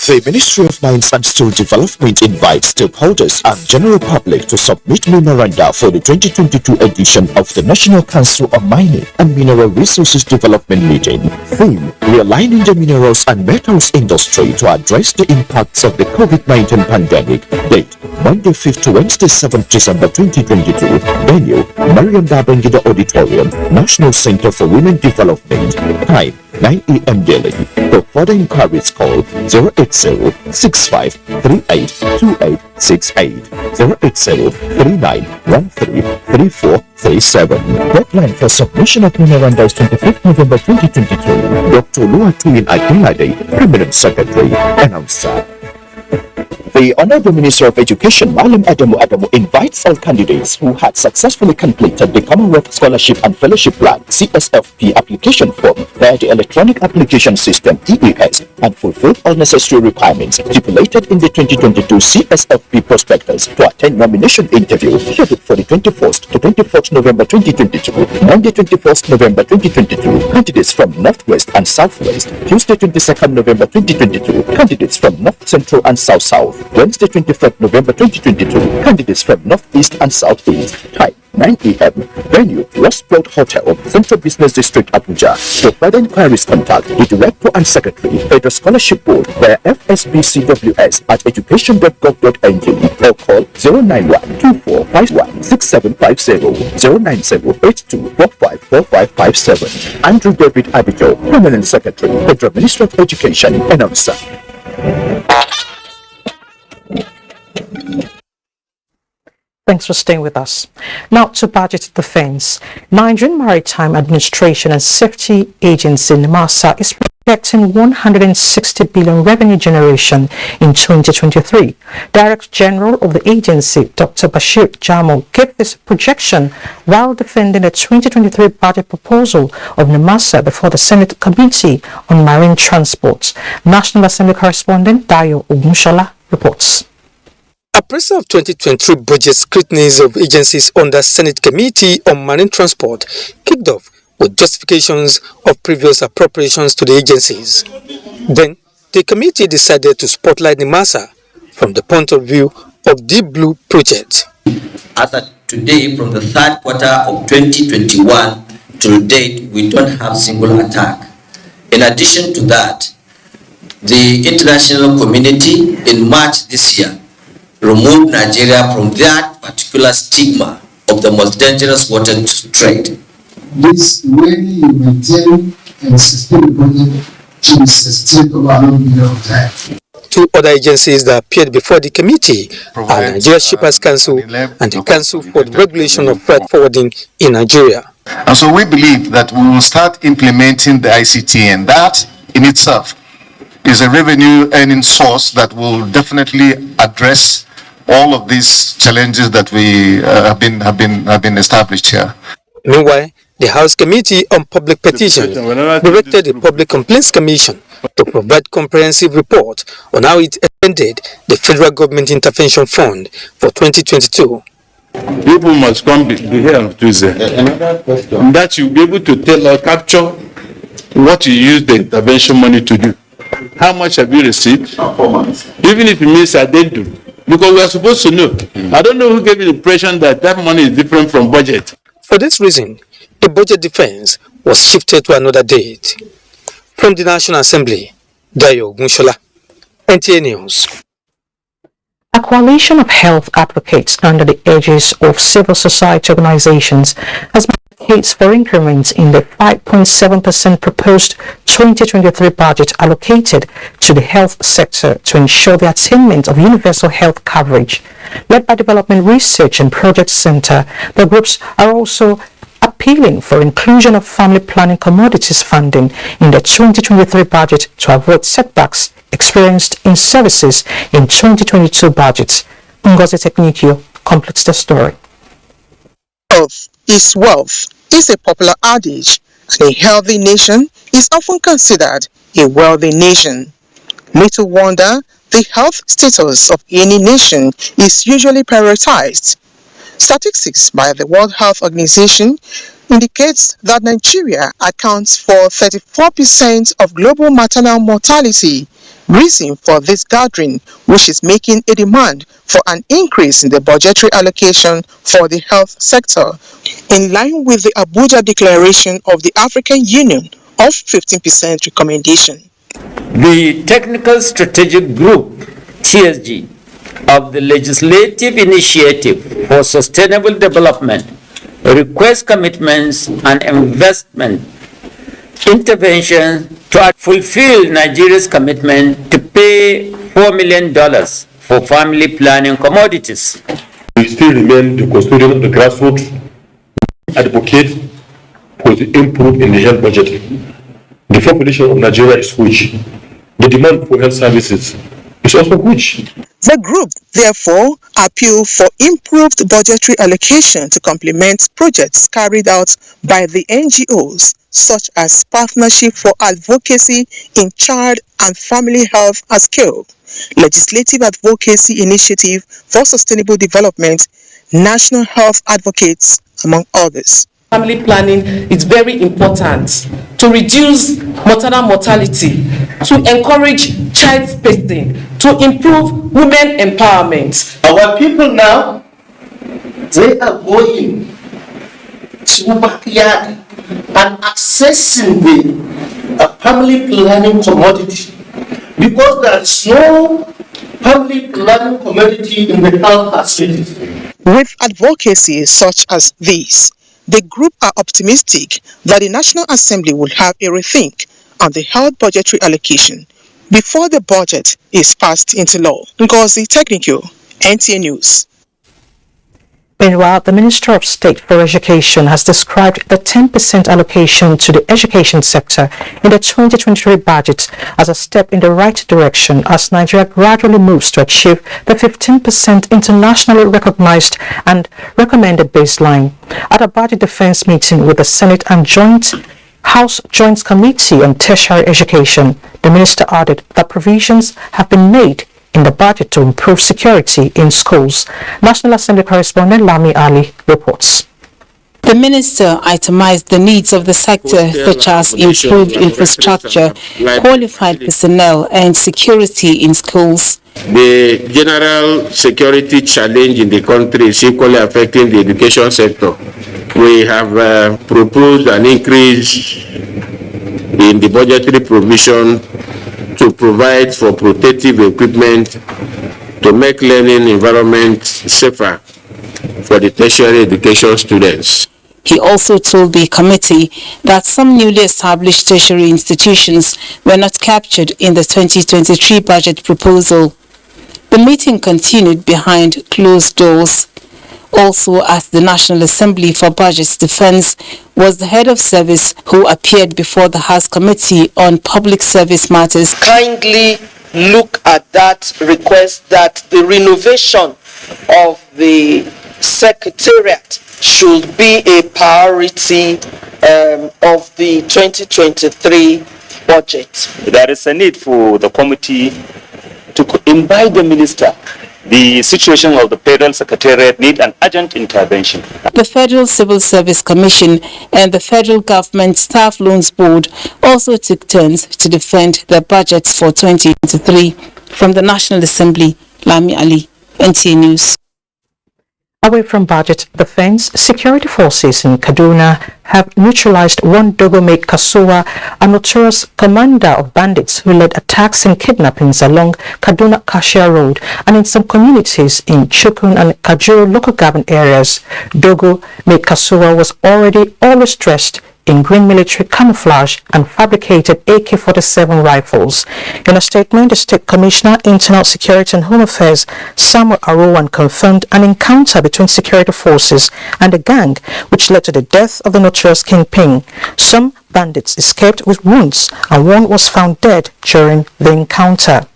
The Ministry of Mines and Steel Development invites stakeholders and general public to submit memoranda for the 2022 edition of the National Council on Mining and Mineral Resources Development meeting. Theme: Realigning the minerals and metals industry to address the impacts of the COVID-19 pandemic. Date: Monday 5th to Wednesday 7th December 2022. Venue: Mariam Babangida Auditorium, National Center for Women Development. Time: 9 a.m. daily. For further inquiries, call 080-6538-2868, 080-3913-3437. Deadline for submission of memoranda is 25th November 2022. Dr. Oluwatoyin Akinlade, Permanent Secretary, Announcer. The Honorable Minister of Education, Malam Adamu invites all candidates who had successfully completed the Commonwealth Scholarship and Fellowship Plan CSFP application form via the electronic application system EAS and fulfilled all necessary requirements stipulated in the 2022 CSFP prospectus to attend nomination interview scheduled for the 21st to 24th November 2022. Monday 21st November 2022, candidates from Northwest and Southwest. Tuesday 22nd November 2022, candidates from North Central and South South. Wednesday 23rd November 2022, candidates from Northeast and Southeast. Time: 9 a.m. Venue, Westport Hotel, Central Business District, Abuja. For further inquiries, contact the Director and Secretary, Federal Scholarship Board, via fsbcws@education.gov.ng or call 091-2451-6750, 090-8245-4557. Andrew David Abigail, Permanent Secretary, Federal Ministry of Education, announcer. Thanks for staying with us. Now to budget defense. Nigerian Maritime Administration and Safety Agency, NIMASA, is projecting 160 billion revenue generation in 2023. Director General of the agency, Dr. Bashir Jamal, gave this projection while defending the 2023 budget proposal of NIMASA before the Senate Committee on Marine Transport. National Assembly correspondent Dayo Ogunshola reports. Appraisal of 2023 budget scrutinies of agencies under Senate Committee on Marine Transport kicked off with justifications of previous appropriations to the agencies. Then, the committee decided to spotlight NIMASA from the point of view of Deep Blue project. As of today, from the third quarter of 2021 to date, we don't have single attack. In addition to that, the international community in March this year removed Nigeria from that particular stigma of the most dangerous water trade. This when you maintain and sustain the budget to be sustained over a long period of time. Two other agencies that appeared before the committee are Nigeria Shippers Council and the Council for the Regulation of Freight Forwarding in Nigeria. And so we believe that we will start implementing the ICT, and that in itself is a revenue earning source that will definitely address all of these challenges that we have been established here. Meanwhile, the House Committee on Public Petitions directed the Public Complaints Commission to provide comprehensive report on how it expended the Federal Government Intervention Fund for 2022. People must come be here on Tuesday. That you'll be able to tell or capture what you use the intervention money to do. How much have you received? Even if it means addendum. Because we are supposed to know. I don't know who gave you the impression that that money is different from budget. For this reason, the budget defense was shifted to another date. From the National Assembly, Dayo Ogunshola, NTA News. A coalition of health advocates under the aegis of civil society organizations has made a case for increments in the 5.7% proposed 2023 budget allocated to the health sector to ensure the attainment of universal health coverage. Led by Development Research and Project Center, the groups are also appealing for inclusion of family planning commodities funding in the 2023 budget to avoid setbacks experienced in services in 2022 budgets. Ngozi Teknikio completes the story. Health is wealth is a popular adage, and a healthy nation is often considered a wealthy nation. Little wonder the health status of any nation is usually prioritized. Statistics by the World Health Organization indicates that Nigeria accounts for 34% of global maternal mortality. Reason for this gathering, which is making a demand for an increase in the budgetary allocation for the health sector, in line with the Abuja Declaration of the African Union of 15% recommendation. The Technical Strategic Group, TSG, of the Legislative Initiative for Sustainable Development requests commitments and investment intervention to fulfill Nigeria's commitment to pay $4 million for family planning commodities. We still remain the custodian of the grassroots, advocate for the improvement in the health budget. The population of Nigeria is huge. The demand for health services is also huge. The group, therefore, appeal for improved budgetary allocation to complement projects carried out by the NGOs, such as Partnership for Advocacy in Child and Family Health at Scale, Legislative Advocacy Initiative for Sustainable Development, National Health Advocates, among others. Family planning is very important to reduce maternal mortality, to encourage child spacing, to improve women empowerment. Our people now, they are going to backyard and accessing the family planning commodity, because there is no family planning commodity in the health facilities. With advocacy such as this, the group are optimistic that the National Assembly will have a rethink on the health budgetary allocation before the budget is passed into law. Ngozi Technical, NTA News. Meanwhile, the Minister of State for Education has described the 10% allocation to the education sector in the 2023 budget as a step in the right direction as Nigeria gradually moves to achieve the 15% internationally recognized and recommended baseline. At a budget defense meeting with the Senate and House Joint Committee on Tertiary Education, the minister added that provisions have been made in the budget to improve security in schools. National Assembly correspondent Lami Ali reports. The minister itemized the needs of the sector, such as improved infrastructure, qualified personnel, and security in schools. The general security challenge in the country is equally affecting the education sector. We have proposed an increase in the budgetary provision to provide for protective equipment to make learning environment safer for the tertiary education students. He also told the committee that some newly established tertiary institutions were not captured in the 2023 budget proposal. The meeting continued behind closed doors. Also at the National Assembly for Budget Defense was the head of service who appeared before the House Committee on Public Service Matters. Kindly look at that request that the renovation of the Secretariat should be a priority of the 2023 budget. There is a need for the committee to invite the minister. The situation of the Federal Secretariat need an urgent intervention. The Federal Civil Service Commission and the Federal Government Staff Loans Board also took turns to defend their budgets for 2023. From the National Assembly, Lami Ali, NTA News. Away from budget defense, security forces in Kaduna have neutralized one Dogo-mate Kasuwa, a notorious commander of bandits who led attacks and kidnappings along Kaduna-Kashia Road and in some communities in Chukun and Kajuru local government areas. Dogo-mate Kasuwa was always dressed in green military camouflage and fabricated AK-47 rifles. In a statement, the State Commissioner, Internal Security and Home Affairs, Samuel Arowan, confirmed an encounter between security forces and the gang, which led to the death of the notorious kingpin. Some bandits escaped with wounds, and one was found dead during the encounter.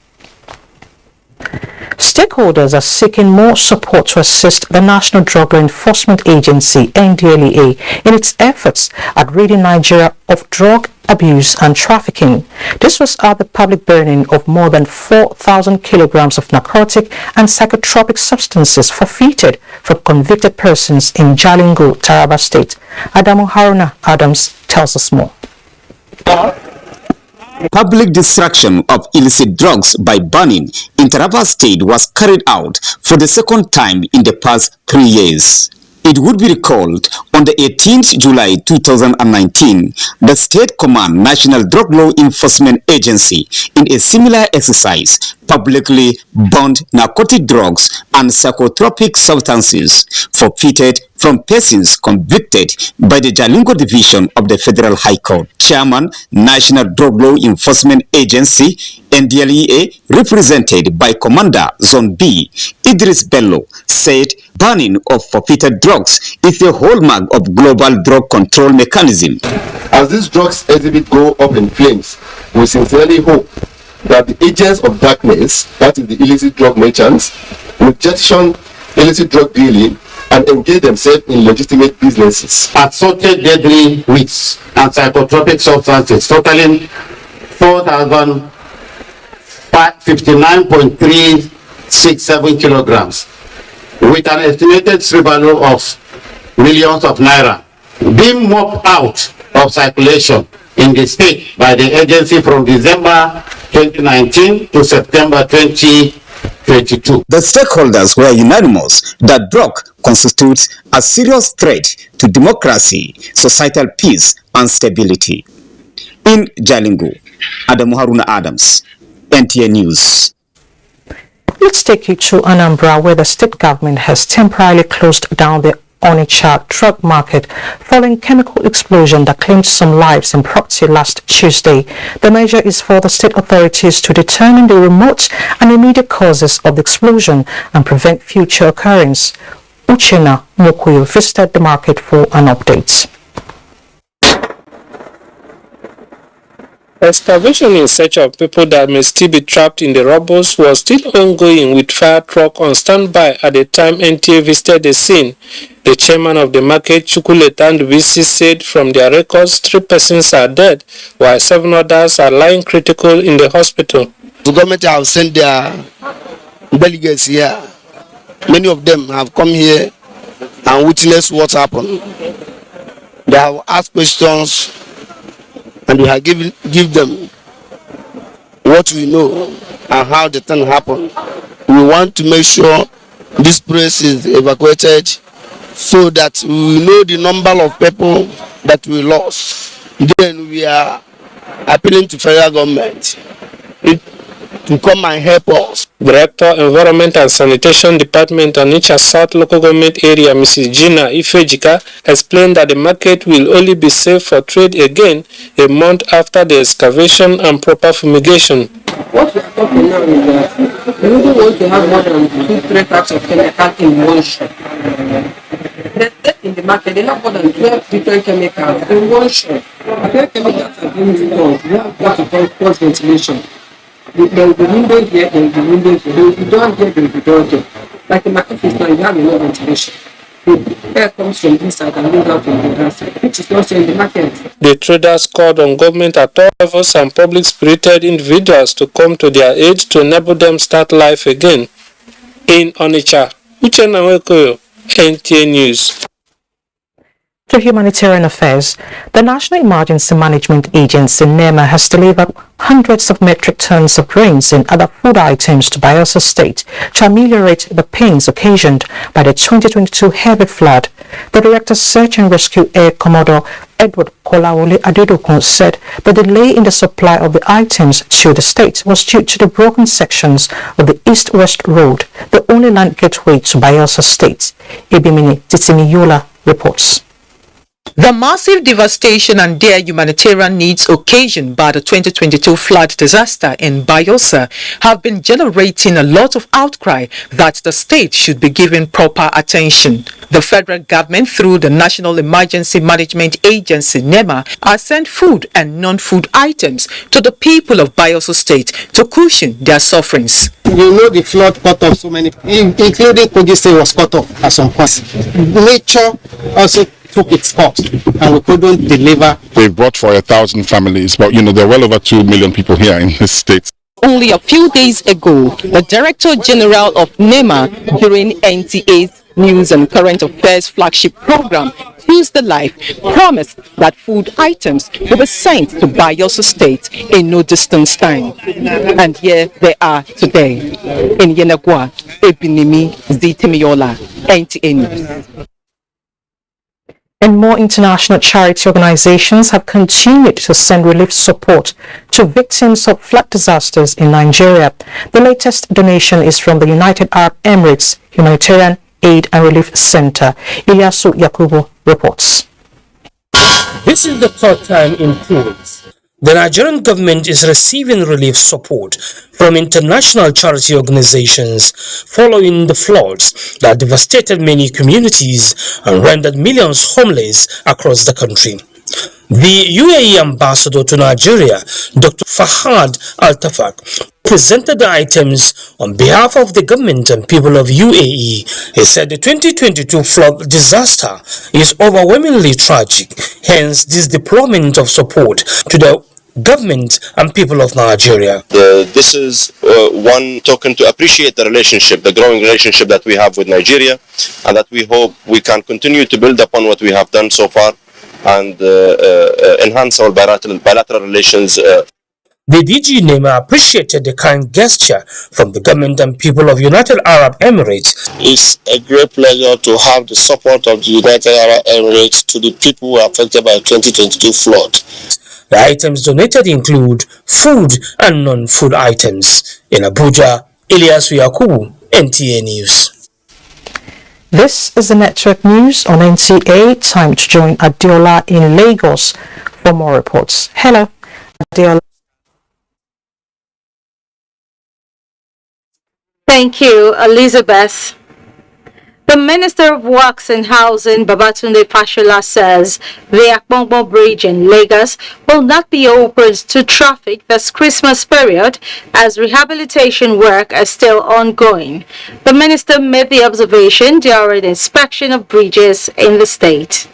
Stakeholders are seeking more support to assist the National Drug Law Enforcement Agency, NDLEA, in its efforts at ridding Nigeria of drug abuse and trafficking. This was at the public burning of more than 4,000 kilograms of narcotic and psychotropic substances forfeited from convicted persons in Jalingo, Taraba State. Adamu Haruna Adams tells us more. Public destruction of illicit drugs by burning in Taraba State was carried out for the second time in the past 3 years. It would be recalled on the 18th July 2019, the State Command National Drug Law Enforcement Agency, in a similar exercise, publicly burned narcotic drugs and psychotropic substances forfeited from persons convicted by the Jalingo Division of the Federal High Court. Chairman, National Drug Law Enforcement Agency, NDLEA, represented by Commander Zone B, Idris Bello, said burning of forfeited drugs is the hallmark of global drug control mechanism. As these drugs exhibit go up in flames, we sincerely hope that the agents of darkness, that is the illicit drug merchants, will jettison illicit drug dealing and engage themselves in legitimate businesses. Assorted deadly weeds and psychotropic substances totaling 4,059.367 kilograms with an estimated value of millions of naira being mopped out of circulation in the state by the agency from December 2019 to September 2023. 22. The stakeholders were unanimous that drug constitutes a serious threat to democracy, societal peace, and stability. In Jalingo, Adamu Haruna Adams, NTA News. Let's take you to Anambra, where the state government has temporarily closed down the Onitsha drug market following chemical explosion that claimed some lives and property last Tuesday. The measure is for the state authorities to determine the remote and immediate causes of the explosion and prevent future occurrence. Uchenna Mokuyo visited the market for an update. Excavation in search of people that may still be trapped in the rubble was still ongoing, with fire truck on standby at the time NTA visited the scene. The chairman of the market, Chukwuleta Ndubisi, said from their records 3 persons are dead, while 7 others are lying critical in the hospital. The government have sent their delegates here. Many of them have come here and witnessed what happened. They have asked questions and we have give them what we know and how the thing happened. We want to make sure this place is evacuated so that we know the number of people that we lost. Then we are appealing to federal government to come and help us. Director, Environment and Sanitation Department, Onitsha South Local Government Area, Mrs. Gina Ifejika, explained that the market will only be safe for trade again a month after the excavation and proper fumigation. What we are talking now is that we wouldn't want to have more than 2-3 types of chemical in one shop. In the market, they have more than 12 different chemicals in one shop. 12 chemicals are being used. We have what we call cross ventilation. There will be window here, there will be window here, there will be door here, there will be door here. Like in my office now, you have no ventilation. The air comes from this side and goes out from the other side, which is also in the market. The traders called on government at all levels and public-spirited individuals to come to their aid to enable them start life again. In Onitsha, Uchenna Mokuyo, NTA News. To humanitarian affairs, the National Emergency Management Agency, NEMA, has delivered hundreds of metric tons of grains and other food items to Bayelsa State to ameliorate the pains occasioned by the 2022 heavy flood. The Director of Search and Rescue Air Commodore Edward Kolawole Adedokun said the delay in the supply of the items to the state was due to the broken sections of the East-West Road, the only land gateway to Bayelsa State. Ibimini Titimiyola reports. The massive devastation and dire humanitarian needs occasioned by the 2022 flood disaster in Bayelsa have been generating a lot of outcry that the state should be given proper attention. The federal government, through the National Emergency Management Agency, NEMA, has sent food and non-food items to the people of Bayelsa State to cushion their sufferings. You know the flood cut off so many, including Kogi State was cut off at some point. Nature also took its course and we couldn't deliver. They've brought for 1,000 families, but there are well over 2 million people here in this state. Only a few days ago, the Director General of NEMA during NTA's News and Current Affairs flagship program, Tuesday Live, promised that food items will be sent to Bayelsa State in no distance time. And here they are today. In Yenagwa, Ebinimi Zitimiola, NTA News. And more international charity organizations have continued to send relief support to victims of flood disasters in Nigeria. The latest donation is from the United Arab Emirates Humanitarian Aid and Relief Center. Ilyasu Yakubu reports. This is the third time in 2 weeks the Nigerian government is receiving relief support from international charity organizations following the floods that devastated many communities and rendered millions homeless across the country. The UAE ambassador to Nigeria, Dr. Fahad Al-Tafak, presented the items on behalf of the government and people of UAE. He said the 2022 flood disaster is overwhelmingly tragic, hence this deployment of support to the government and people of Nigeria. This is one token to appreciate the relationship, the growing relationship that we have with Nigeria, and that we hope we can continue to build upon what we have done so far and enhance our bilateral relations. The DG Nema appreciated the kind gesture from the government and people of United Arab Emirates. It's a great pleasure to have the support of the United Arab Emirates to the people who are affected by the 2022 flood. The items donated include food and non-food items. In Abuja, Ilyasu Yakubu, NTA News. This is the Network News on NTA. Time to join Adiola in Lagos for more reports. Hello, Adiola. Thank you, Elizabeth. The Minister of Works and Housing, Babatunde Fashola, says the Akpongbo Bridge in Lagos will not be open to traffic this Christmas period as rehabilitation work is still ongoing. The minister made the observation during the inspection of bridges in the state.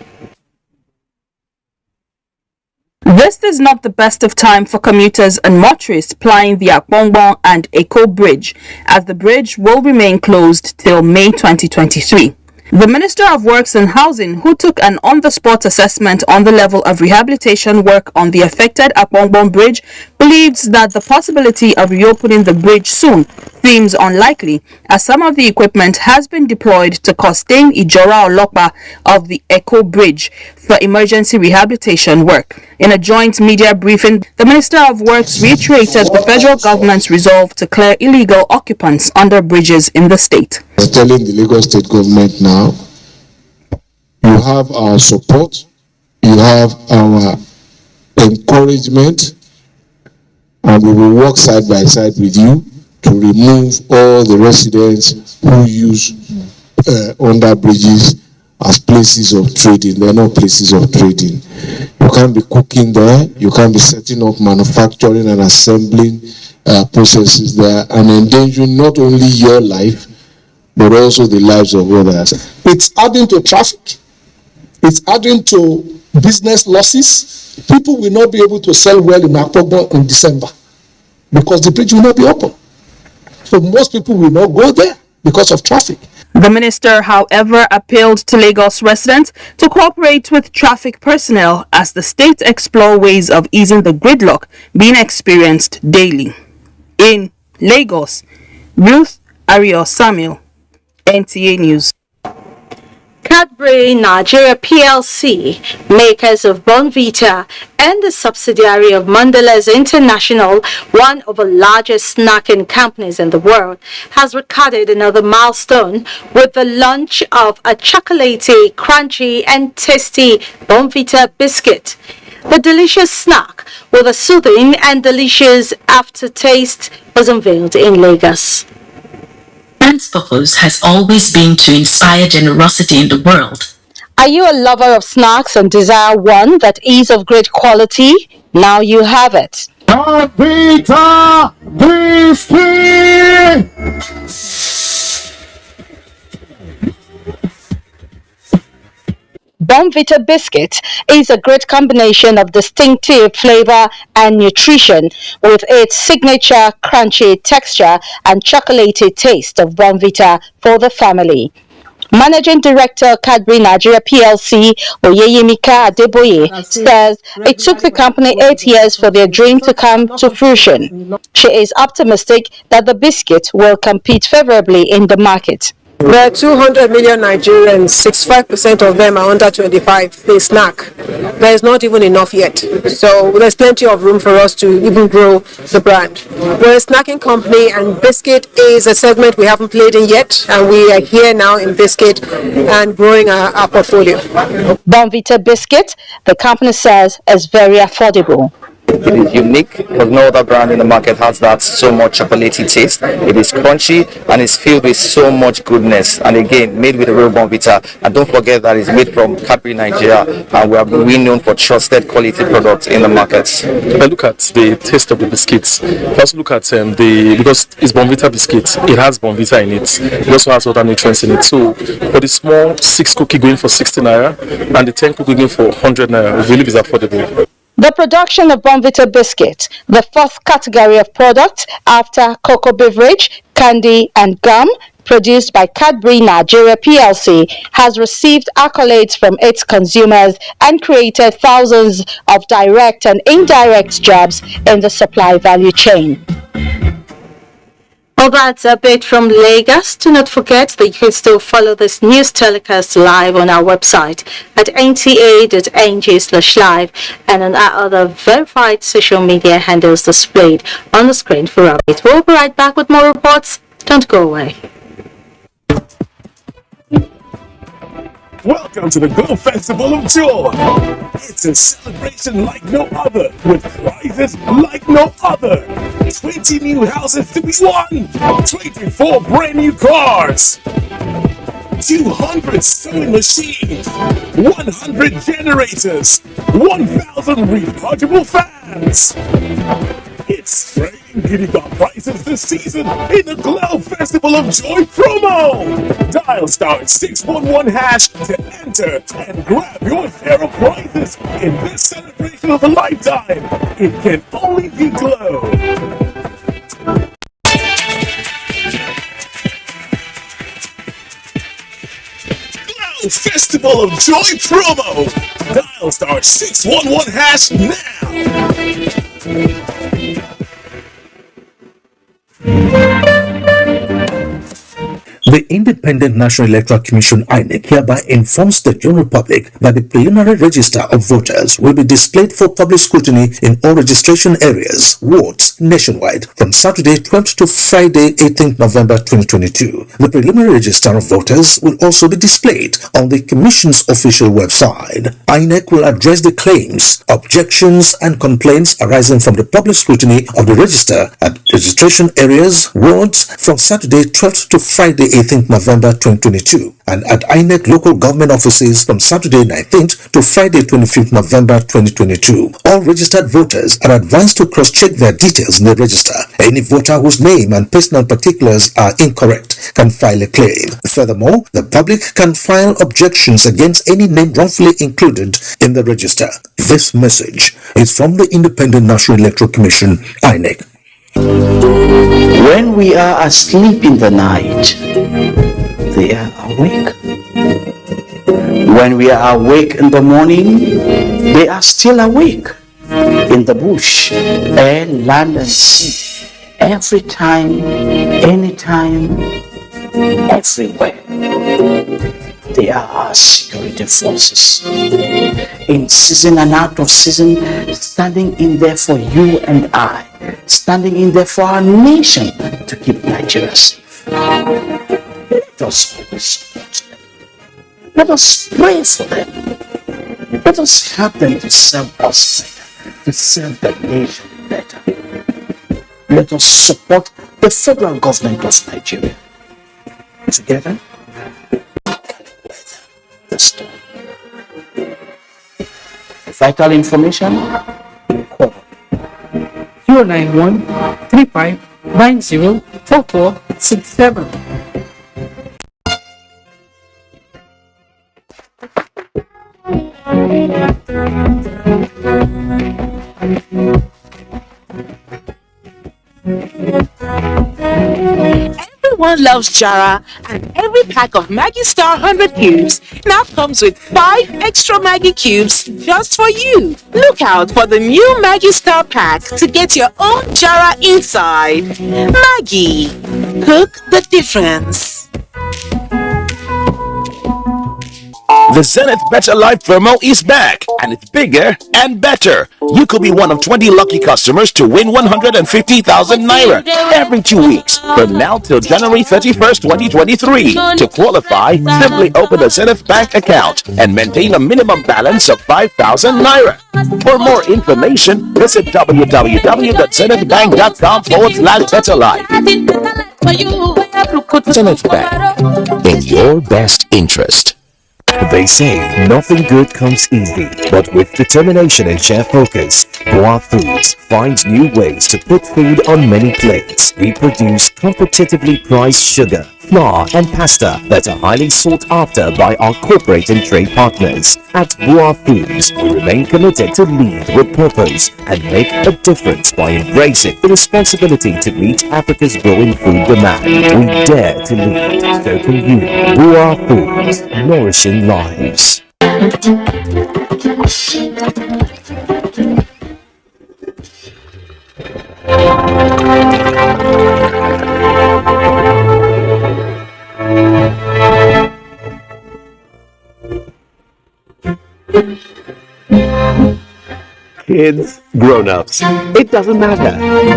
This is not the best of time for commuters and motorists plying the Akpongbo and Eko Bridge, as the bridge will remain closed till May 2023. The Minister of Works and Housing, who took an on-the-spot assessment on the level of rehabilitation work on the affected Akpongbo Bridge, believes that the possibility of reopening the bridge soon seems unlikely, as some of the equipment has been deployed to Costain Ijora Olopa of the Eko Bridge for emergency rehabilitation work. In a joint media briefing, the Minister of Works reiterated the federal government's resolve to clear illegal occupants under bridges in the state. We're telling the Lagos state government now, you have our support, you have our encouragement, and we will work side by side with you to remove all the residents who use under bridges as places of trading. They're not places of trading. You can't be cooking there, you can't be setting up manufacturing and assembling processes there and endangering not only your life but also the lives of others. It's adding to traffic, it's adding to business losses. People will not be able to sell well in Akpongbo in December because the bridge will not be open. So most people will not go there because of traffic. The minister, however, appealed to Lagos residents to cooperate with traffic personnel as the state explore ways of easing the gridlock being experienced daily. In Lagos, Ruth Ariel Samuel, NTA News. Cadbury Nigeria PLC, makers of Bonvita and the subsidiary of Mondelez International, one of the largest snacking companies in the world, has recorded another milestone with the launch of a chocolatey, crunchy and tasty Bonvita biscuit. The delicious snack with a soothing and delicious aftertaste was unveiled in Lagos. Brand's purpose has always been to inspire generosity in the world. Are you a lover of snacks and desire one that is of great quality? Now you have it. Bonvita biscuit. Bonvita biscuit is a great combination of distinctive flavor and nutrition with its signature crunchy texture and chocolatey taste of Bonvita for the family. Managing Director Cadbury Nigeria PLC, Oyeyemika Adeboye, says it took the company 8 years for their dream to come to fruition. She is optimistic that the biscuit will compete favorably in the market. There are 200 million Nigerians, 65% of them are under 25, they snack. There is not even enough yet. So there's plenty of room for us to even grow the brand. We're a snacking company and biscuit is a segment we haven't played in yet, and we are here now in biscuit and growing our portfolio. Bonvita biscuit, the company says, is very affordable. It is unique because no other brand in the market has that so much chocolatey taste. It is crunchy and it's filled with so much goodness, and again made with a real Bonvita. And don't forget that it's made from Cadbury Nigeria, and we are really known for trusted quality products in the markets. I look at the taste of the biscuits. Just look at because it's Bonvita biscuit, it has Bonvita in it. It also has other nutrients in it. So for the small 6 cookie going for 60 naira and the 10 cookie going for 100 naira, we believe is affordable. The production of Bonvita biscuit, the fourth category of product after cocoa beverage, candy and gum, produced by Cadbury Nigeria PLC, has received accolades from its consumers and created thousands of direct and indirect jobs in the supply value chain. Well, that's a bit from Lagos. Do not forget that you can still follow this news telecast live on our website at nta.ng/live and on our other verified social media handles displayed on the screen for our update. We'll be right back with more reports. Don't go away. Welcome to the Glow Festival of Joy. It's a celebration like no other, with prizes like no other. 20 new houses to be won, 24 brand new cars, 200 sewing machines, 100 generators, 1,000 rechargeable fans. It's great Giddy got prizes this season in the Glow Festival of Joy promo. Dial *611# to enter and grab your share of prizes in this celebration of a lifetime. It can only be Glow. Festival of Joy promo. Dial *611# now. The Independent National Electoral Commission (INEC) hereby informs the general public that the preliminary register of voters will be displayed for public scrutiny in all registration areas, wards, nationwide from Saturday 12th to Friday 18th November 2022. The preliminary register of voters will also be displayed on the Commission's official website. INEC will address the claims, objections, and complaints arising from the public scrutiny of the register at registration areas, wards from Saturday 12th to Friday 18th November 2022 and at INEC local government offices from Saturday 19th to Friday 25th November 2022. All registered voters are advised to cross-check their details in the register. Any voter whose name and personal particulars are incorrect can file a claim. Furthermore, the public can file objections against any name wrongfully included in the register. This message is from the Independent National Electoral Commission, INEC. When we are asleep in the night, they are awake. When we are awake in the morning, they are still awake. In the bush, air, land, and sea, every time, anytime, everywhere. They are our security forces. In season and out of season, standing in there for you and I. Standing in there for our nation to keep Nigeria safe. Let us always support them. Let us pray for them. Let us help them to serve us better, to serve the nation better. Let us support the federal government of Nigeria. Together, we can weather the storm. Vital information, call 091-3590-4467. Everyone loves Jara, and every pack of Maggi Star 100 cubes now comes with 5 extra Maggi cubes just for you. Look out for the new Maggi Star pack to get your own Jara inside. Maggi, cook the difference. The Zenith Better Life promo is back, and it's bigger and better. You could be one of 20 lucky customers to win 150,000 naira every 2 weeks from now till January 31st, 2023. To qualify, simply open a Zenith Bank account and maintain a minimum balance of 5,000 naira. For more information, visit www.zenithbank.com/betterlife. Zenith Bank, in your best interest. They say nothing good comes easy, but with determination and sheer focus, Boa Foods finds new ways to put food on many plates. We produce competitively priced sugar, flour, and pasta that are highly sought after by our corporate and trade partners. At Boa Foods, we remain committed to lead with purpose and make a difference by embracing the responsibility to meet Africa's growing food demand. We dare to lead, so can you. Boa Foods, nourishing lives. Kids, grown-ups, it doesn't matter.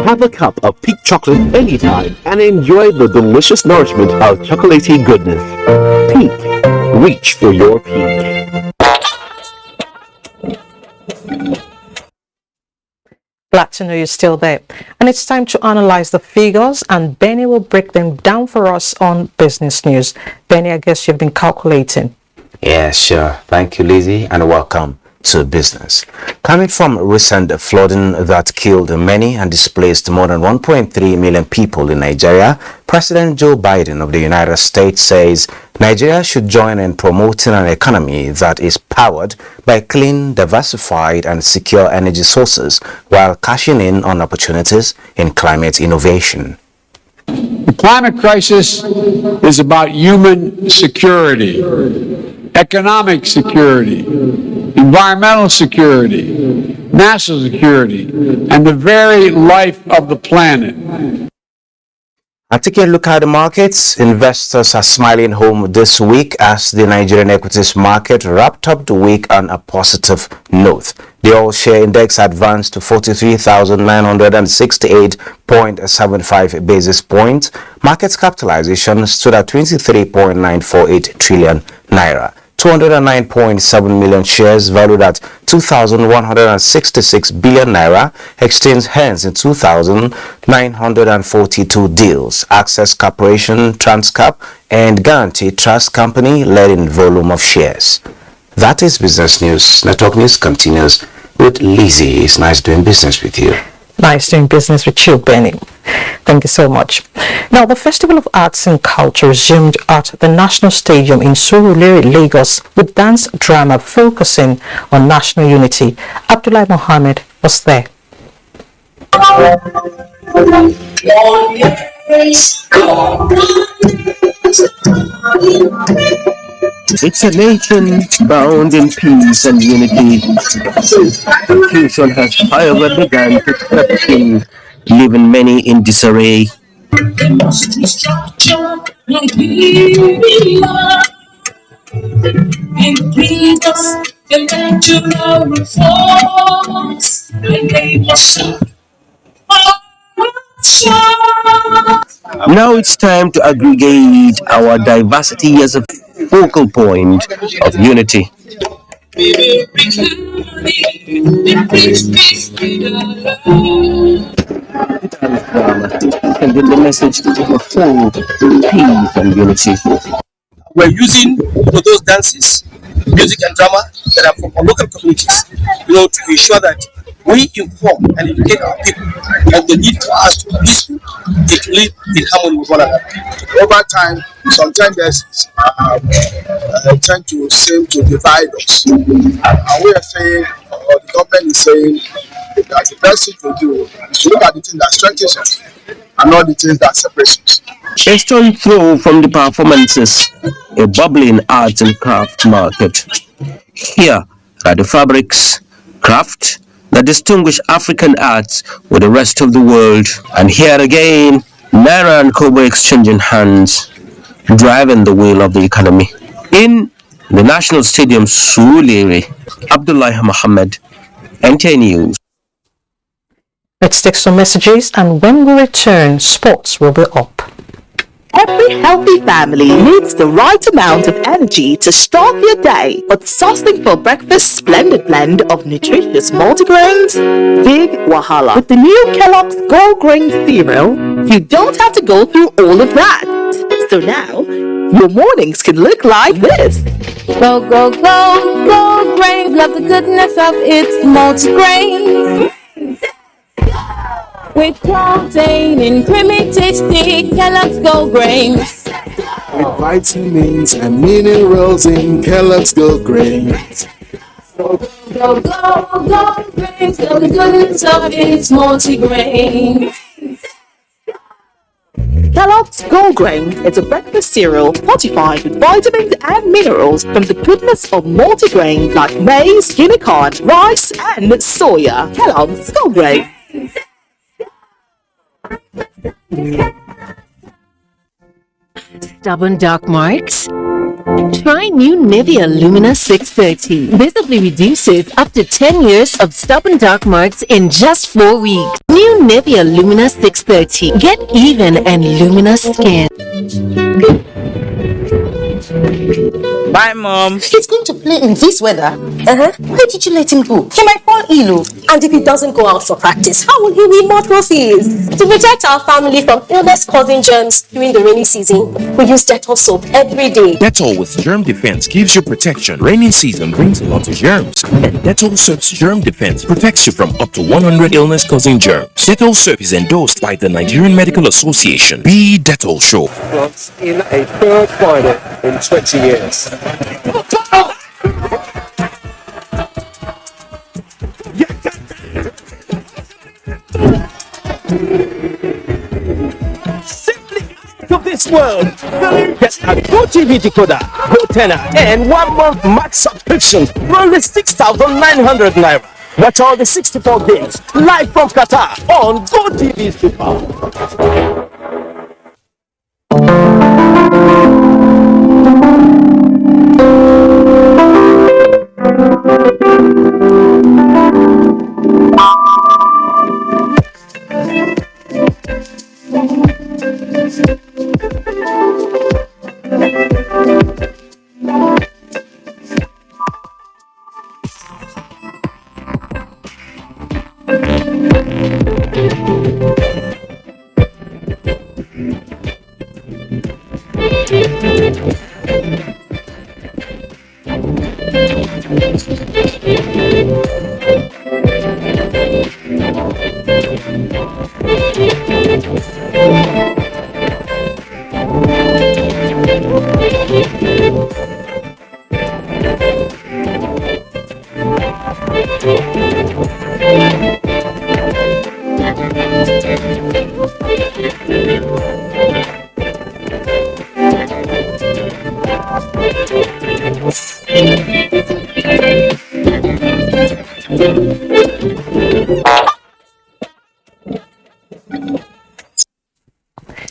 Have a cup of peak chocolate anytime and enjoy the delicious nourishment of chocolatey goodness. Peak. Reach for your peak. Glad to know you're still there. And it's time to analyze the figures, and Benny will break them down for us on Business News. Benny, I guess you've been calculating. Yeah, sure. Thank you, Lizzie, and welcome to business. Coming from recent flooding that killed many and displaced more than 1.3 million people in Nigeria, President Joe Biden of the United States says Nigeria should join in promoting an economy that is powered by clean, diversified, and secure energy sources while cashing in on opportunities in climate innovation. The climate crisis is about human security, economic security, environmental security, national security, and the very life of the planet. And taking a look at the markets, investors are smiling home this week as the Nigerian equities market wrapped up the week on a positive note. The all-share index advanced to 43,968.75 basis points. Market capitalization stood at 23.948 trillion naira. 209.7 million shares valued at 2,166 billion naira exchanged hands in 2,942 deals. Access Corporation, Transcap, and Guarantee Trust Company led in volume of shares. That is Business News. Network News continues with Lizzie. It's nice doing business with you. Nice doing business with you, Benny. Thank you so much. Now, the Festival of Arts and Culture resumed at the National Stadium in Surulere, Lagos, with dance drama focusing on national unity. Abdullah Mohammed was there. It's a nation bound in peace and unity. Confusion has, however, begun to creep in, leaving many in disarray. Now it's time to aggregate our diversity as a focal point of unity. And give the message of full peace and unity. We're using those dances, music and drama that are from our local communities, to ensure that we inform and educate our people of the need for us to be peaceful and to live in harmony with one another. Over time, sometimes there's tend to seem to divide us. And we are saying, or the government is saying, that the best thing to do is to look at the thing that strengthens us and not the things that separates us. A stone throw from the performances, a bubbling arts and craft market. Here are the fabrics, craft that distinguish African arts with the rest of the world. And here again, Naira and Kobo exchanging hands, driving the wheel of the economy. In the National Stadium, Surulere, Abdullah Mohammed, NTA News. Let's take some messages, and when we return, sports will be up. Every healthy family needs the right amount of energy to start their day, but sourcing for breakfast's splendid blend of nutritious multigrains? Big wahala. With the new Kellogg's Gold Grain cereal, you don't have to go through all of that. So now, your mornings can look like this. Go, go, go, Gold Grain, love the goodness of its multigrain. With protein and creamy tasty Kellogg's Gold Grain. with vitamins and minerals in Kellogg's Go Grains. Go, go, go, grains, go, the goodness of its multi-grain. Kellogg's Go Grain is a breakfast cereal fortified with vitamins and minerals from the goodness of multigrain like maize, guinea corn, rice, and soya. Kellogg's Go Grain. Stubborn dark marks? Try new Nivea Lumina 630. Visibly reduces up to 10 years of stubborn dark marks in just 4 weeks. New Nivea Lumina 630. Get even and luminous skin. Bye, Mom. He's going to play in this weather. Why did you let him go? He might fall ill. And if he doesn't go out for practice, how will he win more trophies? To protect our family from illness-causing germs during the rainy season, we use Dettol soap every day. Dettol with Germ Defense gives you protection. Rainy season brings a lot of germs, and Dettol soap's Germ Defense protects you from up to 100 illness-causing germs. Dettol soap is endorsed by the Nigerian Medical Association. Be Dettol soap. In a third final in 20 years. Simply out of this world. Get a GoTV decoder, GoTenna, and 1 month max subscription for only 6,900 naira. Watch all the 64 games live from Qatar on GoTV Super.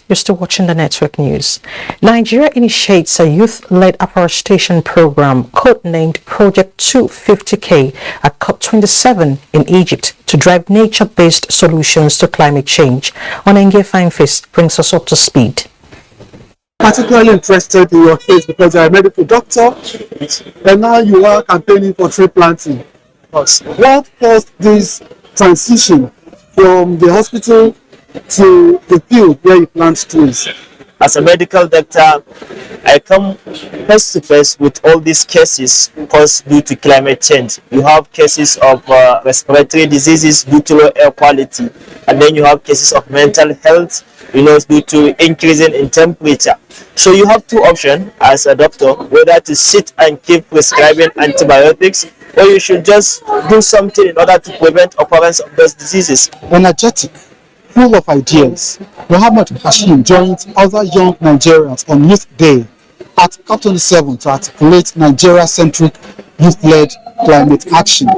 You're still watching the network news. Nigeria initiates a youth-led afforestation program codenamed Project 250K at COP27 in Egypt to drive nature-based solutions to climate change. Onenge Fineface brings us up to speed. Particularly interested in your case because you're a medical doctor and now you are campaigning for tree planting. What caused this transition from the hospital to the field where you plant trees? As a medical doctor, I come face to face with all these cases caused due to climate change. You have cases of respiratory diseases due to low air quality, and then you have cases of mental health, due to increasing in temperature. So you have two options as a doctor, whether to sit and keep prescribing antibiotics, or you should just do something in order to prevent occurrence of those diseases. Energetic, full of ideas, Muhammad Hashim joined other young Nigerians on Youth Day at COP27 to articulate Nigeria-centric youth-led climate action.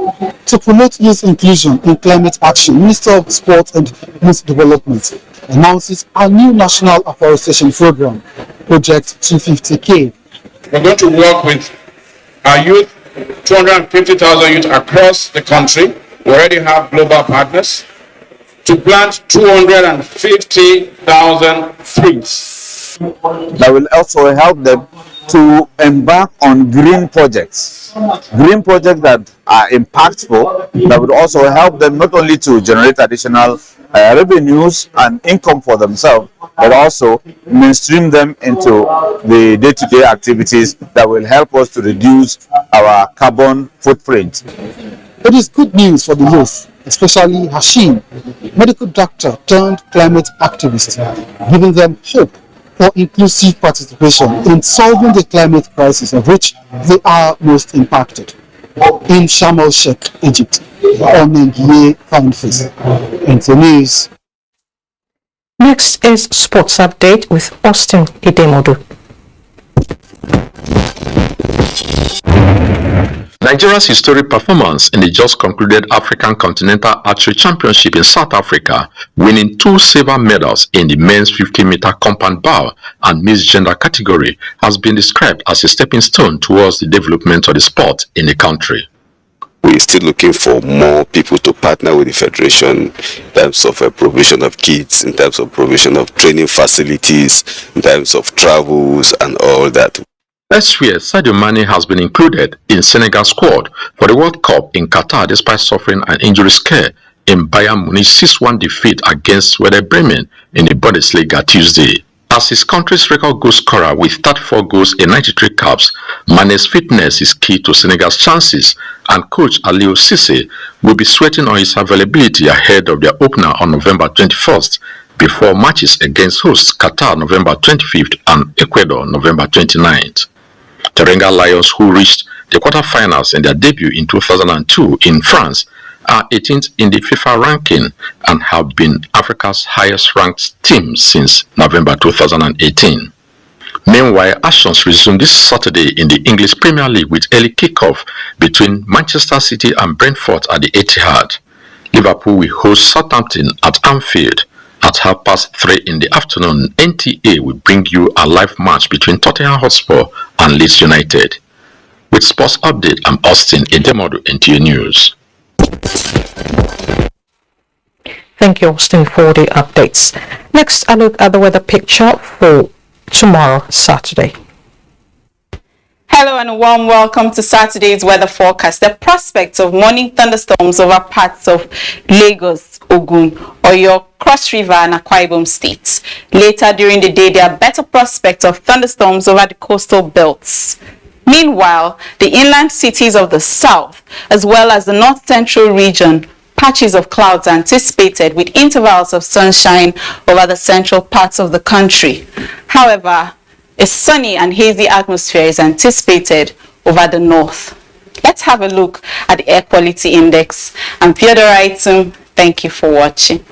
To promote youth inclusion in climate action, Minister of Sport and Youth Development announces a new national afforestation program, Project 250K. We're going to work with our youth, 250,000 youth across the country. We already have global partners to plant 250,000 trees. That will also help them to embark on green projects that are impactful, that would also help them not only to generate additional revenues and income for themselves, but also mainstream them into the day-to-day activities that will help us to reduce our carbon footprint. It is good news for the youth, especially Hashim, medical doctor turned climate activist, giving them hope for inclusive participation in solving the climate crisis of which they are most impacted. In Sharm el-Sheikh, Egypt, Onengie Fanfis. NTA News. Next is Sports Update with Austin Idemodu. Nigeria's historic performance in the just concluded African Continental Archery Championship in South Africa, winning 2 silver medals in the men's 50-meter compound bow and mixed gender category, has been described as a stepping stone towards the development of the sport in the country. We're still looking for more people to partner with the Federation in terms of provision of kits, in terms of provision of training facilities, in terms of travels and all that. Elsewhere, Sadio Mane has been included in Senegal's squad for the World Cup in Qatar despite suffering an injury scare in Bayern Munich's 6-1 defeat against Werder Bremen in the Bundesliga Tuesday. As his country's record goal scorer with 34 goals in 93 caps, Mane's fitness is key to Senegal's chances, and coach Aliou Cissé will be sweating on his availability ahead of their opener on November 21st before matches against hosts Qatar November 25th and Ecuador November 29th. Teranga Lions, who reached the quarterfinals in their debut in 2002 in France, are 18th in the FIFA ranking and have been Africa's highest-ranked team since November 2018. Meanwhile, actions resume this Saturday in the English Premier League with early kickoff between Manchester City and Brentford at the Etihad. Liverpool will host Southampton at Anfield. At 3:30 in the afternoon, NTA will bring you a live match between Tottenham Hotspur and Leeds United. With Sports Update, I'm Austin Idemodu, NTA News. Thank you, Austin, for the updates. Next, a look at the weather picture for tomorrow, Saturday. Hello and a warm welcome to Saturday's weather forecast. The prospect of morning thunderstorms over parts of Lagos, Ogun, Oyo, Cross River and Akwa Ibom states. Later during the day, there are better prospects of thunderstorms over the coastal belts. Meanwhile, the inland cities of the south, as well as the north-central region, patches of clouds are anticipated with intervals of sunshine over the central parts of the country. However, a sunny and hazy atmosphere is anticipated over the north. Let's have a look at the air quality index. I'm Theodora Itum. Thank you for watching.